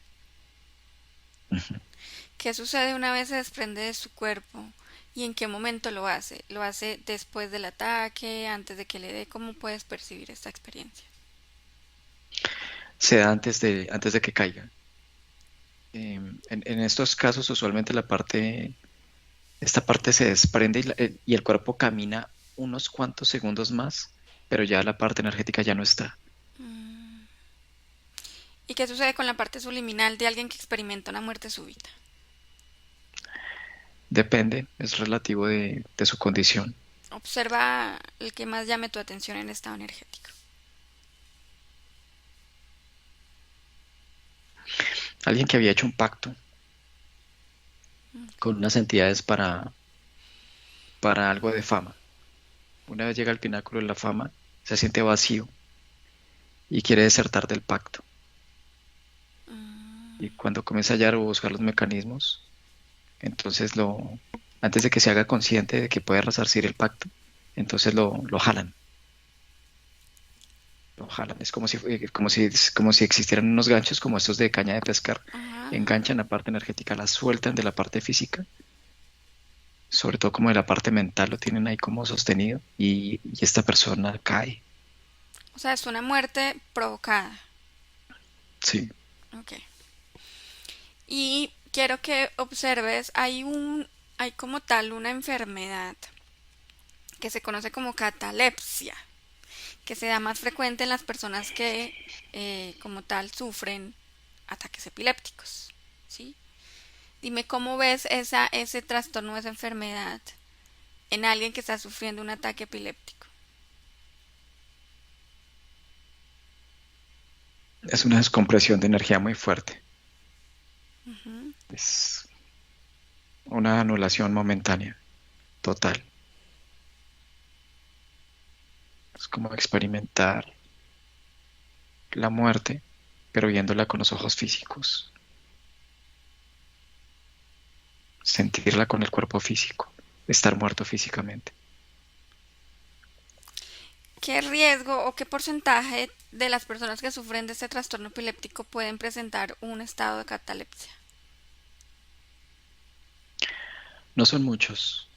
Speaker 3: Ujú.
Speaker 1: ¿Qué sucede una vez se desprende de su cuerpo? ¿Y en qué momento lo hace? ¿Lo hace después del ataque, antes de que le dé? ¿Cómo puedes percibir esta experiencia?
Speaker 3: Se da antes de que caiga. En estos casos, usualmente esta parte se desprende y el cuerpo camina unos cuantos segundos más, pero ya la parte energética ya no está.
Speaker 1: Mm. ¿Y qué sucede con la parte subliminal de alguien que experimenta una muerte súbita?
Speaker 3: Depende, es relativo de su condición.
Speaker 1: Observa el que más llame tu atención en estado energético.
Speaker 3: Alguien que había hecho un pacto con unas entidades para algo de fama. Una vez llega al pináculo de la fama, se siente vacío y quiere desertar del pacto. Y cuando comienza a hallar o buscar los mecanismos, entonces antes de que se haga consciente de que puede resarcir el pacto, entonces lo jalan. Lo jalan. Es como si existieran unos ganchos como estos de caña de pescar.
Speaker 1: Ajá.
Speaker 3: Enganchan la parte energética, la sueltan de la parte física, sobre todo como de la parte mental, lo tienen ahí como sostenido y esta persona cae.
Speaker 1: O sea, es una muerte provocada.
Speaker 3: Sí,
Speaker 1: Ok. Y quiero que observes, hay como tal una enfermedad que se conoce como catalepsia, que se da más frecuente en las personas que como tal sufren ataques epilépticos, ¿sí? Dime cómo ves ese trastorno, esa enfermedad en alguien que está sufriendo un ataque epiléptico.
Speaker 3: es una descompresión de energía muy fuerte.
Speaker 1: Ujú.
Speaker 3: Es una anulación momentánea, total. Es como experimentar la muerte, pero viéndola con los ojos físicos, sentirla con el cuerpo físico, estar muerto físicamente.
Speaker 1: ¿Qué riesgo o qué porcentaje de las personas que sufren de este trastorno epiléptico pueden presentar un estado de catalepsia?
Speaker 3: No son muchos,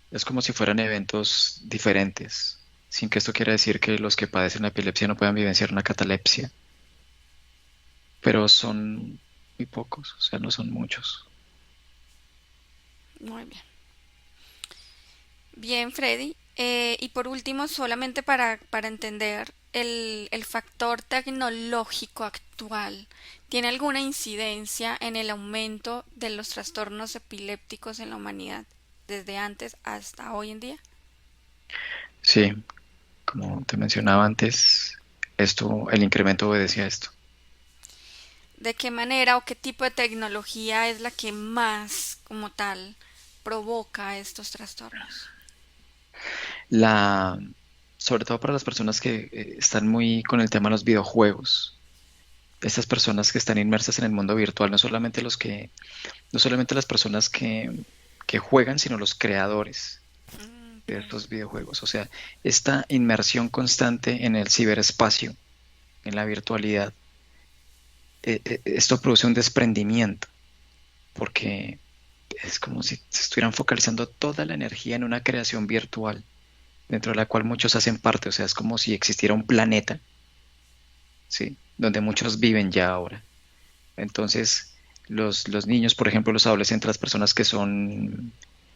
Speaker 3: es como si fueran eventos diferentes, sin que esto quiera decir que los que padecen la epilepsia no puedan vivenciar una catalepsia, pero son muy pocos, o sea, no son muchos.
Speaker 1: Muy bien. Bien, Freddy. Y por último, solamente para entender, el factor tecnológico actual tiene alguna incidencia en el aumento de los trastornos epilépticos en la humanidad desde antes hasta hoy en día.
Speaker 3: Sí, como te mencionaba antes, el incremento obedece a esto.
Speaker 1: ¿De qué manera o qué tipo de tecnología es la que más, como tal, provoca estos trastornos?
Speaker 3: La, Sobre todo para las personas que están muy con el tema de los videojuegos, estas personas que están inmersas en el mundo virtual, no solamente las personas que juegan, sino los creadores de
Speaker 1: Ok.
Speaker 3: estos videojuegos. O sea, esta inmersión constante en el ciberespacio, en la virtualidad, esto produce un desprendimiento, porque es como si se estuvieran focalizando toda la energía en una creación virtual, dentro de la cual muchos hacen parte. O sea, es como si existiera un planeta, ¿sí? Donde muchos viven ya ahora. Entonces, los niños, por ejemplo, los adolescentes, las personas que son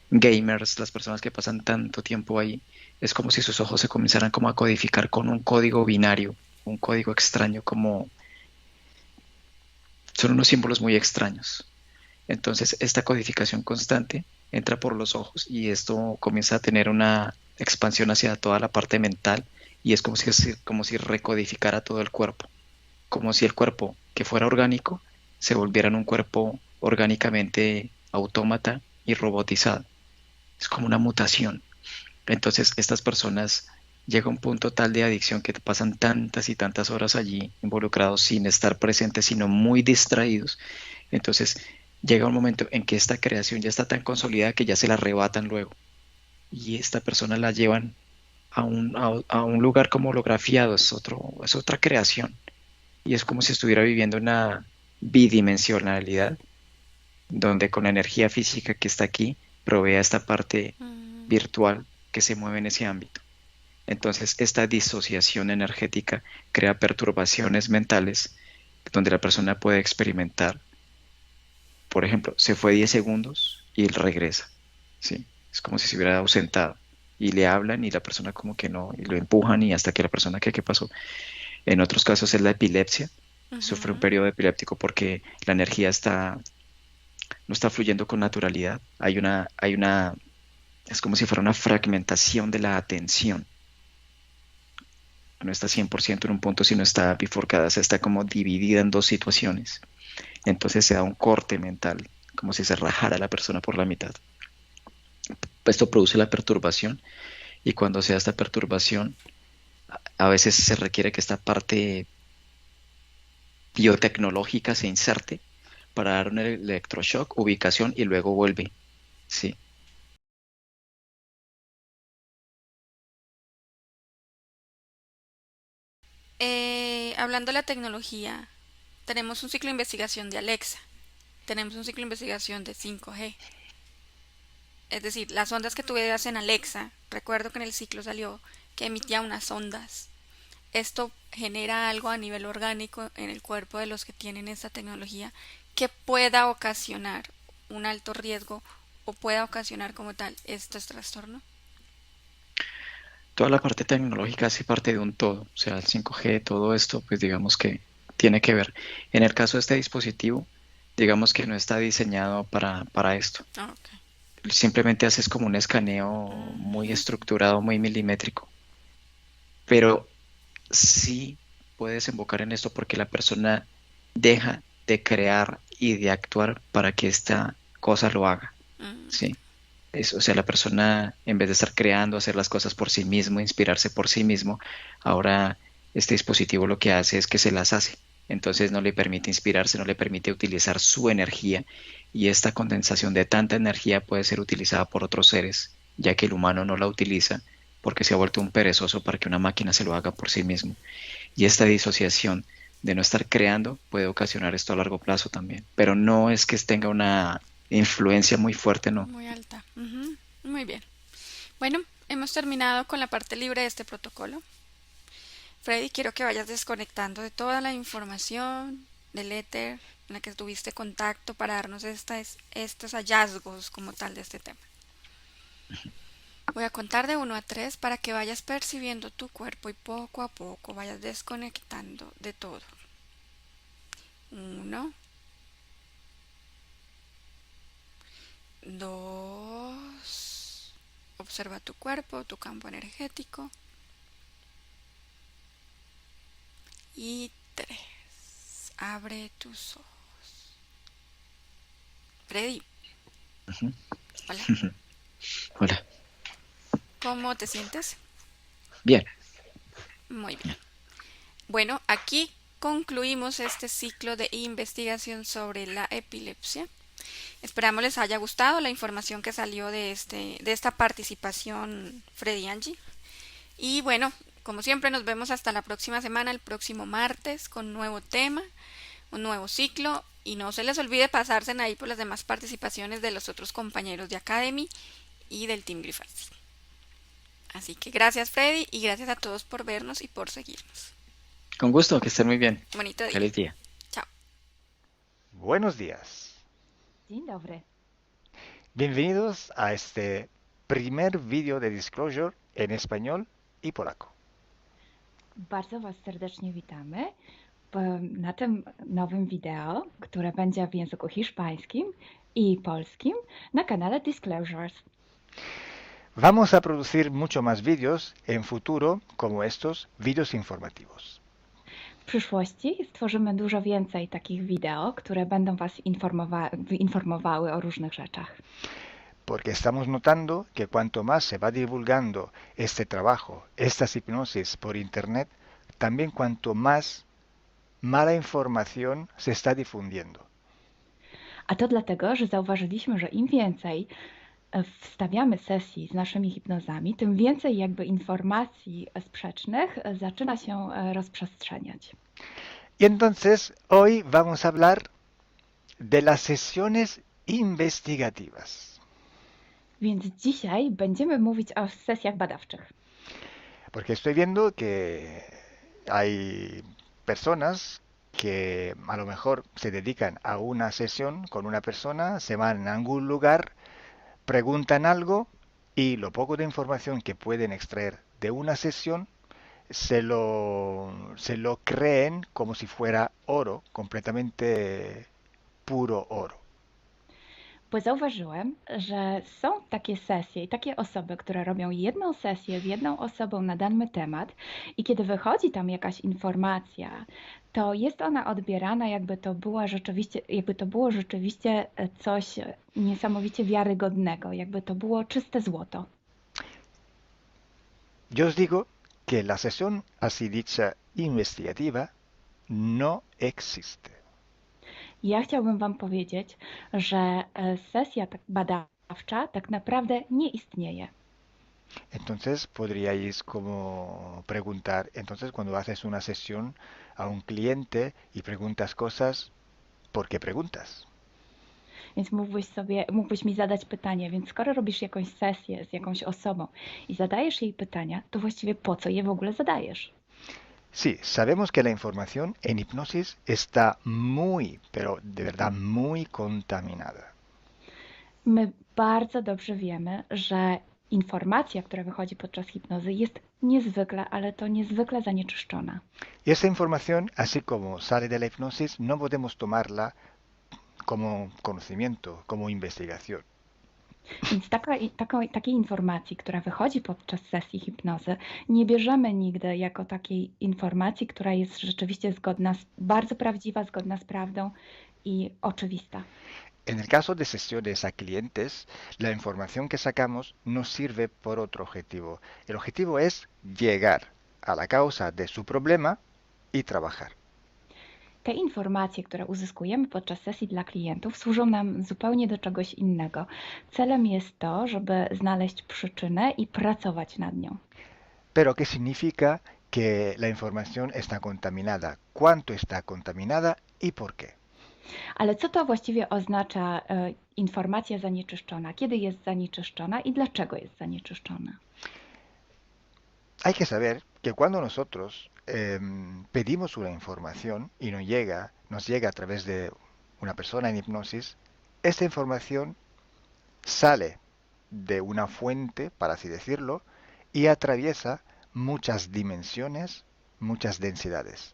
Speaker 3: gamers, las personas que pasan tanto tiempo ahí, es como si sus ojos se comenzaran como a codificar con un código binario, un código extraño, como son unos símbolos muy extraños. Entonces, esta codificación constante entra por los ojos y esto comienza a tener una expansión hacia toda la parte mental y es como si recodificara todo el cuerpo, como si el cuerpo que fuera orgánico se volviera en un cuerpo orgánicamente autómata y robotizado. Es como una mutación. Entonces, estas personas llega a un punto tal de adicción que pasan tantas y tantas horas allí involucrados sin estar presentes, sino muy distraídos, Entonces llega un momento en que esta creación ya está tan consolidada que ya se la arrebatan luego. Y esta persona la llevan a un lugar como holografiado, es otra creación. Y es como si estuviera viviendo una bidimensionalidad, donde con la energía física que está aquí, provee a esta parte
Speaker 1: Mm,
Speaker 3: virtual que se mueve en ese ámbito. Entonces, esta disociación energética crea perturbaciones mentales donde la persona puede experimentar, por ejemplo, se fue 10 segundos y regresa, ¿sí? Es como si se hubiera ausentado y le hablan y la persona como que no, y lo empujan y hasta que la persona que, ¿qué pasó? En otros casos es la epilepsia, sufre un
Speaker 1: ujú.
Speaker 3: periodo epiléptico porque la energía no está fluyendo con naturalidad, es como si fuera una fragmentación de la atención, no está 100% en un punto, sino está bifurcada, o sea, está como dividida en dos situaciones. Entonces se da un corte mental, como si se rajara la persona por la mitad. Esto produce la perturbación y cuando se da esta perturbación, a veces se requiere que esta parte biotecnológica se inserte para dar un electroshock, ubicación y luego vuelve. Sí.
Speaker 1: Hablando de la tecnología, tenemos un ciclo de investigación de Alexa, tenemos un ciclo de investigación de 5G. Es decir, las ondas que tú veas en Alexa, recuerdo que en el ciclo salió que emitía unas ondas. Esto genera algo a nivel orgánico en el cuerpo de los que tienen esta tecnología que pueda ocasionar un alto riesgo o pueda ocasionar como tal estos trastornos.
Speaker 3: Toda la parte tecnológica hace parte de un todo, o sea, el 5G, todo esto, pues digamos que tiene que ver. En el caso de este dispositivo, digamos que no está diseñado para esto.
Speaker 1: Ok.
Speaker 3: Simplemente haces como un escaneo muy
Speaker 1: Ujú.
Speaker 3: estructurado, muy milimétrico, pero sí puede desembocar en esto porque la persona deja de crear y de actuar para que esta cosa lo haga,
Speaker 1: Mm,
Speaker 3: ¿sí? O sea, la persona, en vez de estar creando, hacer las cosas por sí mismo, inspirarse por sí mismo, ahora este dispositivo lo que hace es que se las hace. Entonces no le permite inspirarse, no le permite utilizar su energía y esta condensación de tanta energía puede ser utilizada por otros seres, ya que el humano no la utiliza porque se ha vuelto un perezoso para que una máquina se lo haga por sí mismo. Y esta disociación de no estar creando puede ocasionar esto a largo plazo también, pero no es que tenga una influencia muy fuerte, no.
Speaker 1: muy alta. Ujú. Muy bien. Bueno, hemos terminado con la parte libre de este protocolo. Freddy, quiero que vayas desconectando de toda la información del éter en la que tuviste contacto para darnos estos hallazgos como tal de este tema. Voy a contar de 1 a 3 para que vayas percibiendo tu cuerpo y poco a poco vayas desconectando de todo. 1, 2. Observa tu cuerpo, tu campo energético. Y 3. Abre tus ojos. Freddy,
Speaker 3: Ujú.
Speaker 1: hola.
Speaker 3: Hola.
Speaker 1: ¿Cómo te sientes?
Speaker 3: Bien.
Speaker 1: Muy bien. Bueno, aquí concluimos este ciclo de investigación sobre la epilepsia. Esperamos les haya gustado la información que salió de esta participación Freddy Angie. Y bueno, como siempre nos vemos hasta la próxima semana, el próximo martes, con un nuevo tema, un nuevo ciclo. Y no se les olvide pasarse ahí por las demás participaciones de los otros compañeros de Academy y del Team Grifancy. Así que gracias Freddy y gracias a todos por vernos y por seguirnos.
Speaker 3: Con gusto, que estén muy bien.
Speaker 1: Bonito día.
Speaker 3: Feliz día.
Speaker 1: Chao.
Speaker 4: Buenos días.
Speaker 5: Dzień dobry.
Speaker 4: Bienvenidos a este primer vídeo de Disclosure en español y polaco.
Speaker 5: Bardzo Was serdecznie witamy na tym nowym wideo, które będzie w języku hiszpańskim i polskim na kanale Disclosures.
Speaker 4: Vamos a producir mucho más vídeos en futuro como estos vídeos informativos.
Speaker 5: W przyszłości stworzymy dużo więcej takich wideo, które będą Was informowały o różnych rzeczach.
Speaker 4: Porque estamos notando que cuanto más se va divulgando este trabajo, estas hipnosis por internet, también cuanto más mala información se está difundiendo.
Speaker 5: A to dlatego, że zauważyliśmy, że im więcej wstawiamy sesji z naszymi hipnozami, tym więcej jakby informacji sprzecznych zaczyna się rozprzestrzeniać.
Speaker 4: Y entonces hoy vamos a hablar de las sesiones investigativas.
Speaker 5: Więc dzisiaj będziemy mówić o sesjach badawczych.
Speaker 4: Porque estoy viendo que hay personas que a lo mejor se dedican a una sesión con una persona, se van a algún lugar, preguntan algo y lo poco de información que pueden extraer de una sesión se lo creen como si fuera oro, completamente puro oro.
Speaker 5: Bo zauważyłem, że są takie sesje i takie osoby, które robią jedną sesję z jedną osobą na dany temat i kiedy wychodzi tam jakaś informacja, to jest ona odbierana jakby to było rzeczywiście coś niesamowicie wiarygodnego, jakby to było czyste złoto.
Speaker 4: Yo os digo que la sesión así dicha investigativa no existe.
Speaker 5: Ja chciałbym Wam powiedzieć, że sesja badawcza tak naprawdę nie istnieje.
Speaker 4: Entonces podríais como preguntar, entonces cuando haces una sesión a un cliente y preguntas cosas, ¿por qué preguntas?
Speaker 5: Więc mógłbyś mi zadać pytanie, więc skoro robisz jakąś sesję z jakąś osobą i zadajesz jej pytania, to właściwie po co je w ogóle zadajesz?
Speaker 4: Sí, sabemos que la información en hipnosis está muy, pero de verdad muy contaminada.
Speaker 5: My bardzo dobrze wiemy, że informacja, która wychodzi podczas hipnozy jest niezwykle, ale to niezwykle zanieczyszczona.
Speaker 4: Y esa información, así como sale de la hipnosis, no podemos tomarla como conocimiento, como investigación.
Speaker 5: Więc takiej informacji, która wychodzi podczas sesji hipnozy, nie bierzemy nigdy jako takiej informacji, która jest rzeczywiście bardzo prawdziwa, zgodna z prawdą i oczywista.
Speaker 4: En el caso de sesiones a clientes, la información que sacamos nos sirve por otro objetivo. El objetivo es llegar a la causa de su problema y trabajar.
Speaker 5: Te informacje, które uzyskujemy podczas sesji dla klientów, służą nam zupełnie do czegoś innego. Celem jest to, żeby znaleźć przyczynę i pracować nad nią.
Speaker 4: Pero ¿qué significa que la información está contaminada? ¿Cuánto está contaminada y por qué?
Speaker 5: Ale co to właściwie oznacza informacja zanieczyszczona? Kiedy jest zanieczyszczona i dlaczego jest zanieczyszczona?
Speaker 4: Hay que saber que cuando nosotros pedimos una información y nos llega a través de una persona en hipnosis, esta información sale de una fuente, para así decirlo, y atraviesa muchas dimensiones, muchas densidades.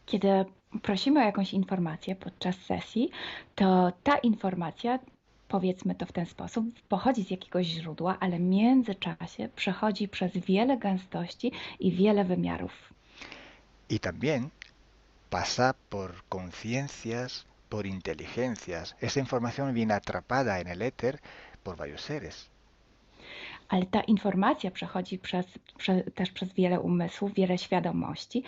Speaker 5: Kiedy prosimy o jakąś informację podczas sesji, to ta informacja, powiedzmy to w ten sposób, pochodzi z jakiegoś źródła, ale w międzyczasie przechodzi przez wiele gęstości i wiele wymiarów.
Speaker 4: Y también pasa por conciencias, por inteligencias. Esa información viene atrapada en el éter por varios seres.
Speaker 5: Ale ta informacja przechodzi też przez wiele umysłów, wiele świadomości,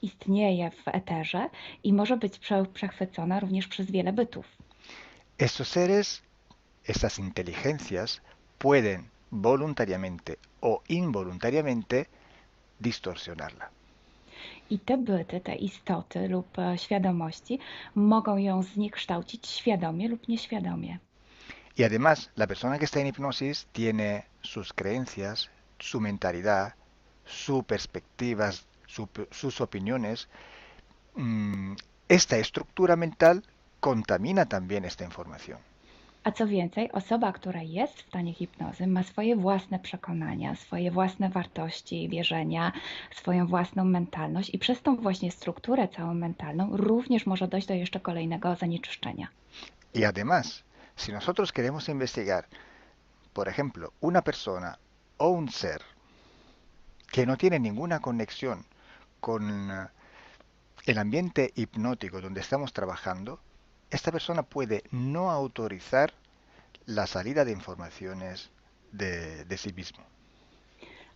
Speaker 5: istnieje w eterze i może być przechwycona również przez wiele bytów.
Speaker 4: Estos seres, estas inteligencias, pueden voluntariamente o involuntariamente distorsionarla.
Speaker 5: I te byty, te istoty lub świadomości mogą ją zniekształcić świadomie lub nieświadomie.
Speaker 4: Y además, la persona que está en hipnosis tiene sus creencias, su mentalidad, sus perspectivas, sus opiniones. Esta estructura mental contamina también esta información.
Speaker 5: A co więcej, osoba, która jest w stanie hipnozy, ma swoje własne przekonania, swoje własne wartości i wierzenia, swoją własną mentalność i przez tą właśnie strukturę całą mentalną również może dojść do jeszcze kolejnego zanieczyszczenia.
Speaker 4: Y además, si nosotros queremos investigar, por ejemplo, una persona o un ser que no tiene ninguna conexión con el ambiente hipnótico donde estamos trabajando, esta persona puede no autorizar la salida de informaciones de sí mismo.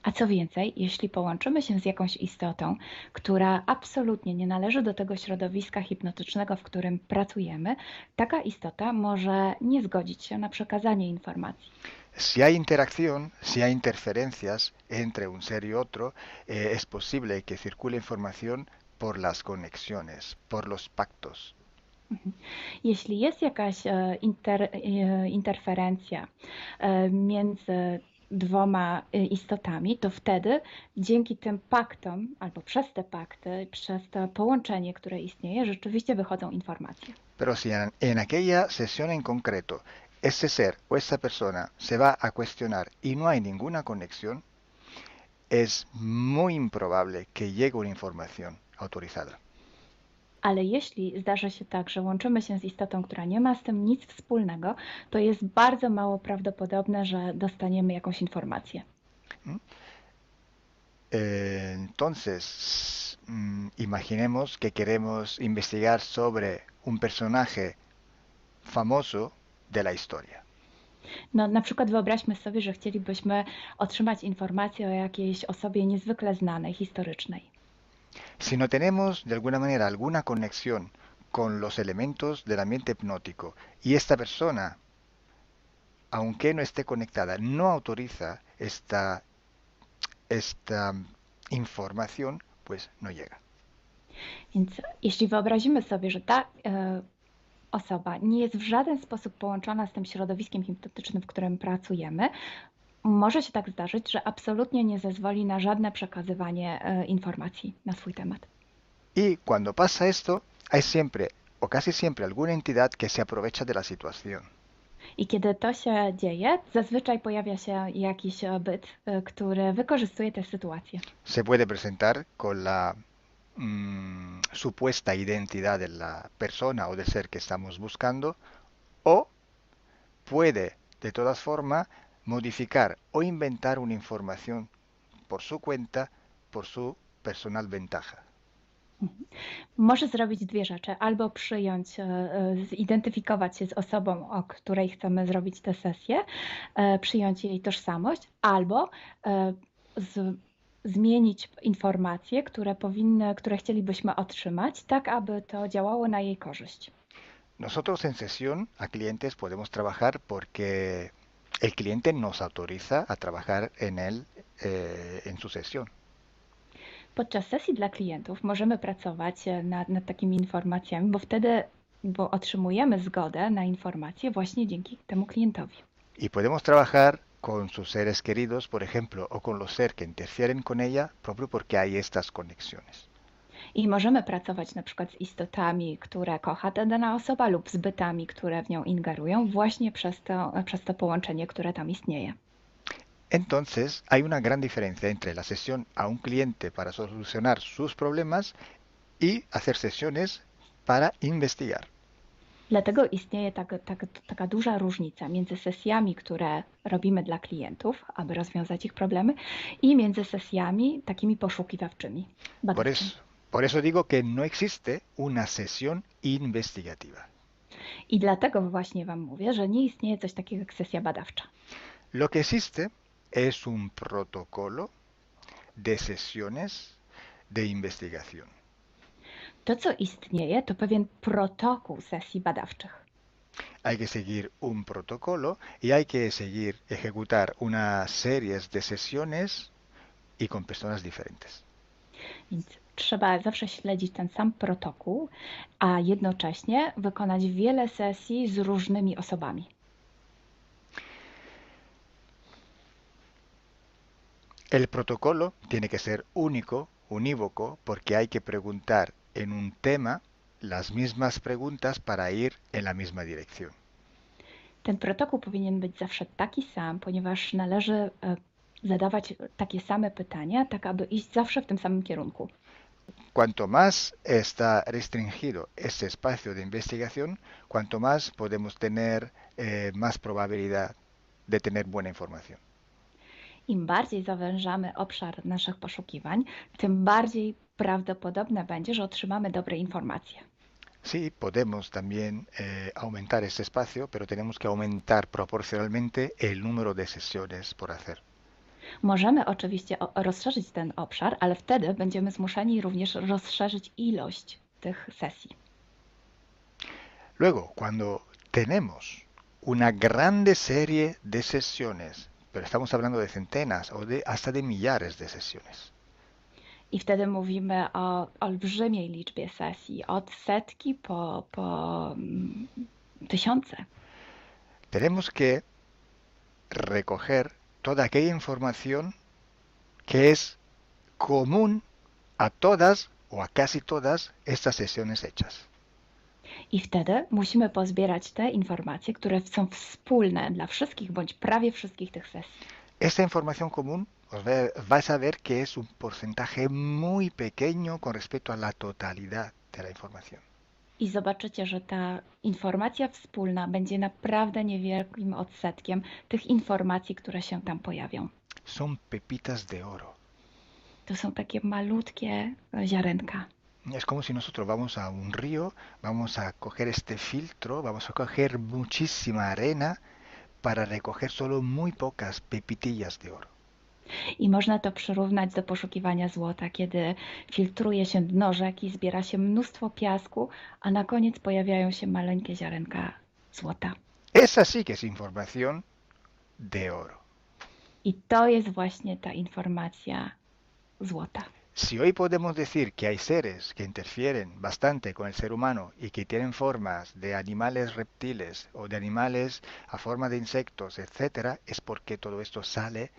Speaker 5: A co więcej, jeśli połączymy się z jakąś istotą, która absolutnie nie należy do tego środowiska hipnotycznego, w którym pracujemy, taka istota może nie zgodzić się na przekazanie informacji.
Speaker 4: Si hay interacción, si hay interferencias entre un ser y otro, es posible que circule información por las conexiones, por los pactos.
Speaker 5: Jeśli jest jakaś interferencja między dwoma istotami, to wtedy dzięki tym paktom, albo przez te pakty, przez to połączenie, które istnieje, rzeczywiście wychodzą informacje.
Speaker 4: Pero si en aquella sesión en concreto ese ser o esa persona se va a cuestionar y no hay ninguna conexión, es muy improbable que llegue una información autorizada.
Speaker 5: Ale jeśli zdarzy się tak, że łączymy się z istotą, która nie ma z tym nic wspólnego, to jest bardzo mało prawdopodobne, że dostaniemy jakąś informację.
Speaker 4: Entonces, imaginemos que queremos investigar sobre un personaje famoso de la historia.
Speaker 5: No, na przykład wyobraźmy sobie, że chcielibyśmy otrzymać informację o jakiejś osobie niezwykle znanej, historycznej.
Speaker 4: Si no tenemos de alguna manera alguna conexión con los elementos del ambiente hipnótico y esta persona, aunque no esté conectada, no autoriza esta información, pues no llega.
Speaker 5: Więc jeśli wyobrazimy sobie, że ta osoba nie jest w żaden sposób połączona z tym środowiskiem hipnotycznym, w którym pracujemy, może się tak zdarzyć, że absolutnie nie zezwoli na żadne przekazywanie informacji na swój temat.
Speaker 4: Y cuando pasa esto, hay siempre o casi siempre alguna entidad que se aprovecha de la situación.
Speaker 5: I kiedy to się dzieje, zazwyczaj pojawia się jakiś byt, który wykorzystuje tę sytuację.
Speaker 4: Se puede presentar con la supuesta identidad de la persona o del ser que estamos buscando, o puede de todas formas modificar o inventar una información por su cuenta, por su personal ventaja.
Speaker 5: Może zrobić dwie rzeczy. Albo przyjąć, zidentyfikować się z osobą, o której chcemy zrobić tę sesję, przyjąć jej tożsamość, albo zmienić informacje, które chcielibyśmy otrzymać, tak aby to działało na jej korzyść.
Speaker 4: Nosotros en sesión a clientes podemos trabajar porque el cliente nos autoriza a trabajar en él en su sesión.
Speaker 5: Podczas sesji dla klientów możemy pracować nad takimi informacjami, bo otrzymujemy zgodę na informacje właśnie dzięki temu klientowi.
Speaker 4: Y podemos trabajar con sus seres queridos, por ejemplo, o con los seres que interfieren con ella, propio porque hay estas conexiones.
Speaker 5: I możemy pracować na przykład z istotami, które kocha ta dana osoba, lub z bytami, które w nią ingerują, właśnie przez to połączenie, które tam istnieje.
Speaker 4: Entonces, hay una gran diferencia entre la sesión a un cliente para solucionar sus problemas y hacer sesiones para investigar.
Speaker 5: Dlatego istnieje taka duża różnica między sesjami, które robimy dla klientów, aby rozwiązać ich problemy, i między sesjami takimi poszukiwawczymi, badawczymi.
Speaker 4: Por eso digo que no existe una sesión investigativa.
Speaker 5: I dlatego właśnie Wam mówię, że nie istnieje coś takiego jak sesja badawcza.
Speaker 4: Lo que existe es un protocolo de sesiones de investigación.
Speaker 5: To, co istnieje, to pewien protokół sesji badawczych.
Speaker 4: Hay que seguir un protocolo y hay que ejecutar una serie de sesiones y con personas diferentes.
Speaker 5: Więc trzeba zawsze śledzić ten sam protokół, a jednocześnie wykonać wiele sesji z różnymi osobami.
Speaker 4: El protocolo tiene que ser único, unívoco, porque hay que preguntar en un tema las mismas preguntas para ir en la misma dirección.
Speaker 5: Ten protokół powinien być zawsze taki sam, ponieważ należy zadawać takie same pytania, tak aby iść zawsze w tym samym kierunku.
Speaker 4: Cuanto más está restringido ese espacio de investigación, cuanto más podemos tener más probabilidad de tener buena información.
Speaker 5: Im bardziej zawężamy obszar naszych poszukiwań, tym bardziej prawdopodobne będzie, że otrzymamy dobre informacje.
Speaker 4: Sí, podemos también aumentar ese espacio, pero tenemos que aumentar proporcionalmente el número de sesiones por hacer.
Speaker 5: Możemy oczywiście rozszerzyć ten obszar, ale wtedy będziemy zmuszeni również rozszerzyć ilość tych sesji.
Speaker 4: Luego, cuando tenemos una grande serie de sesiones, pero estamos hablando de centenas o hasta de millares de sesiones,
Speaker 5: I wtedy mówimy o olbrzymiej liczbie sesji, od setki po tysiące.
Speaker 4: tenemos que recoger toda aquella información que es común a todas o a casi todas estas sesiones hechas.
Speaker 5: I wtedy musimy pozbierać te informacje, które są wspólne dla wszystkich bądź prawie wszystkich tych sesji.
Speaker 4: Esta información común vais a ver que es un porcentaje muy pequeño con respecto a la totalidad de la información.
Speaker 5: I zobaczycie, że ta informacja wspólna będzie naprawdę niewielkim odsetkiem tych informacji, które się tam pojawią.
Speaker 4: Son pepitas de oro.
Speaker 5: To są takie malutkie ziarenka.
Speaker 4: Es como si nosotros vamos a un río, vamos a coger este filtro, vamos a coger muchísima arena para recoger solo muy pocas pepitillas de oro.
Speaker 5: I można to przyrównać do poszukiwania złota, kiedy filtruje się dno rzeki, zbiera się mnóstwo piasku, a na koniec pojawiają się maleńkie ziarenka złota.
Speaker 4: Esa sí que es información de oro.
Speaker 5: I to jest właśnie ta informacja złota.
Speaker 4: Si hoy podemos decir que hay seres que interfieren bastante con el ser humano y que tienen formas de animales reptiles o de animales a forma de insectos, etcétera, es porque todo esto sale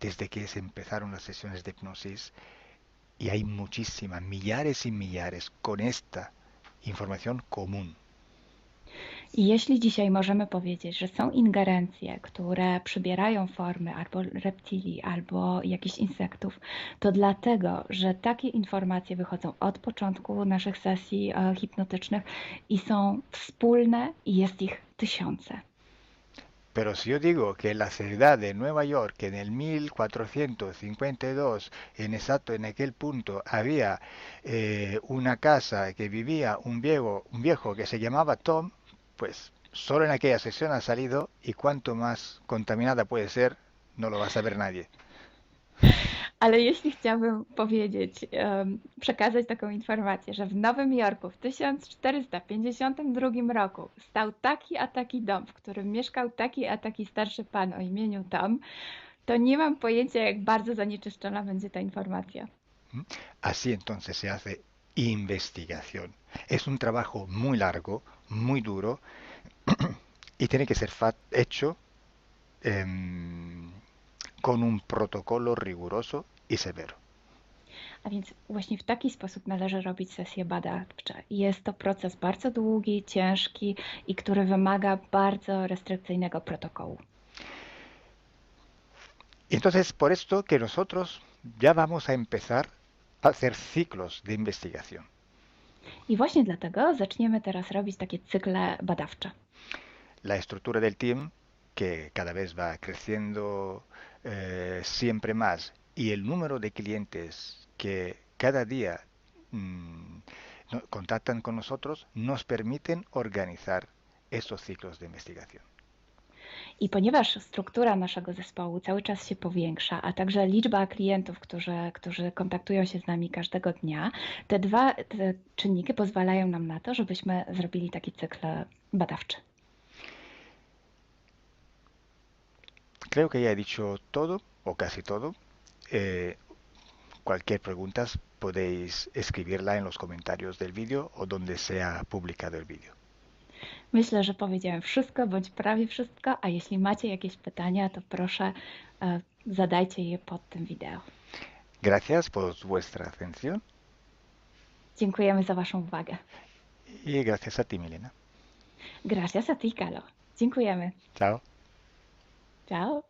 Speaker 4: desde que se empezaron las sesiones de hipnosis y hay muchísimas, millares y millares con esta información común.
Speaker 5: I jeśli dzisiaj możemy powiedzieć, że są ingerencje, które przybierają formy albo reptilii, albo jakichś insektów, to dlatego, że takie informacje wychodzą od początku naszych sesji hipnotycznych i są wspólne i jest ich tysiące.
Speaker 4: Pero si yo digo que en la ciudad de Nueva York, en el 1452, en aquel punto, había una casa que vivía un viejo que se llamaba Tom, pues solo en aquella sesión ha salido y cuanto más contaminada puede ser, no lo va a saber nadie.
Speaker 5: Ale jeśli chciałbym powiedzieć, przekazać taką informację, że w Nowym Jorku w 1452 roku stał taki a taki dom, w którym mieszkał taki a taki starszy pan o imieniu Tom, to nie mam pojęcia, jak bardzo zanieczyszczona będzie ta informacja.
Speaker 4: Así entonces se hace investigación. Es un trabajo muy largo, muy duro y tiene que ser hecho con un protocolo riguroso y severo.
Speaker 5: A więc właśnie w taki sposób należy robić sesje badawcze. Jest to proces bardzo długi, ciężki i który wymaga bardzo restrykcyjnego protokołu.
Speaker 4: Y entonces por esto que nosotros ya vamos a empezar a hacer ciclos de investigación.
Speaker 5: I właśnie dlatego zaczniemy teraz robić takie cykle badawcze.
Speaker 4: La estructura del team, que cada vez va creciendo siempre más, y el número de clientes que cada día contactan con nosotros, nos permiten organizar estos ciclos de investigación.
Speaker 5: I ponieważ struktura naszego zespołu cały czas się powiększa, a także liczba klientów, którzy kontaktują się z nami każdego dnia, te czynniki pozwalają nam na to, żebyśmy zrobili taki cykl badawczy.
Speaker 4: Creo que ya he dicho todo, o casi todo. Cualquier pregunta podéis escribirla en los comentarios del vídeo o donde sea publicado el vídeo.
Speaker 5: Myślę, że powiedziałem wszystko, bądź prawie wszystko, a jeśli macie jakieś pytania, to proszę zadajcie je pod tym wideo.
Speaker 4: Gracias por vuestra atención.
Speaker 5: Dziękujemy za Waszą uwagę.
Speaker 4: Y gracias a ti, Milena.
Speaker 5: Gracias a ti, Kalo. Dziękujemy.
Speaker 4: Chao.
Speaker 5: Ciao.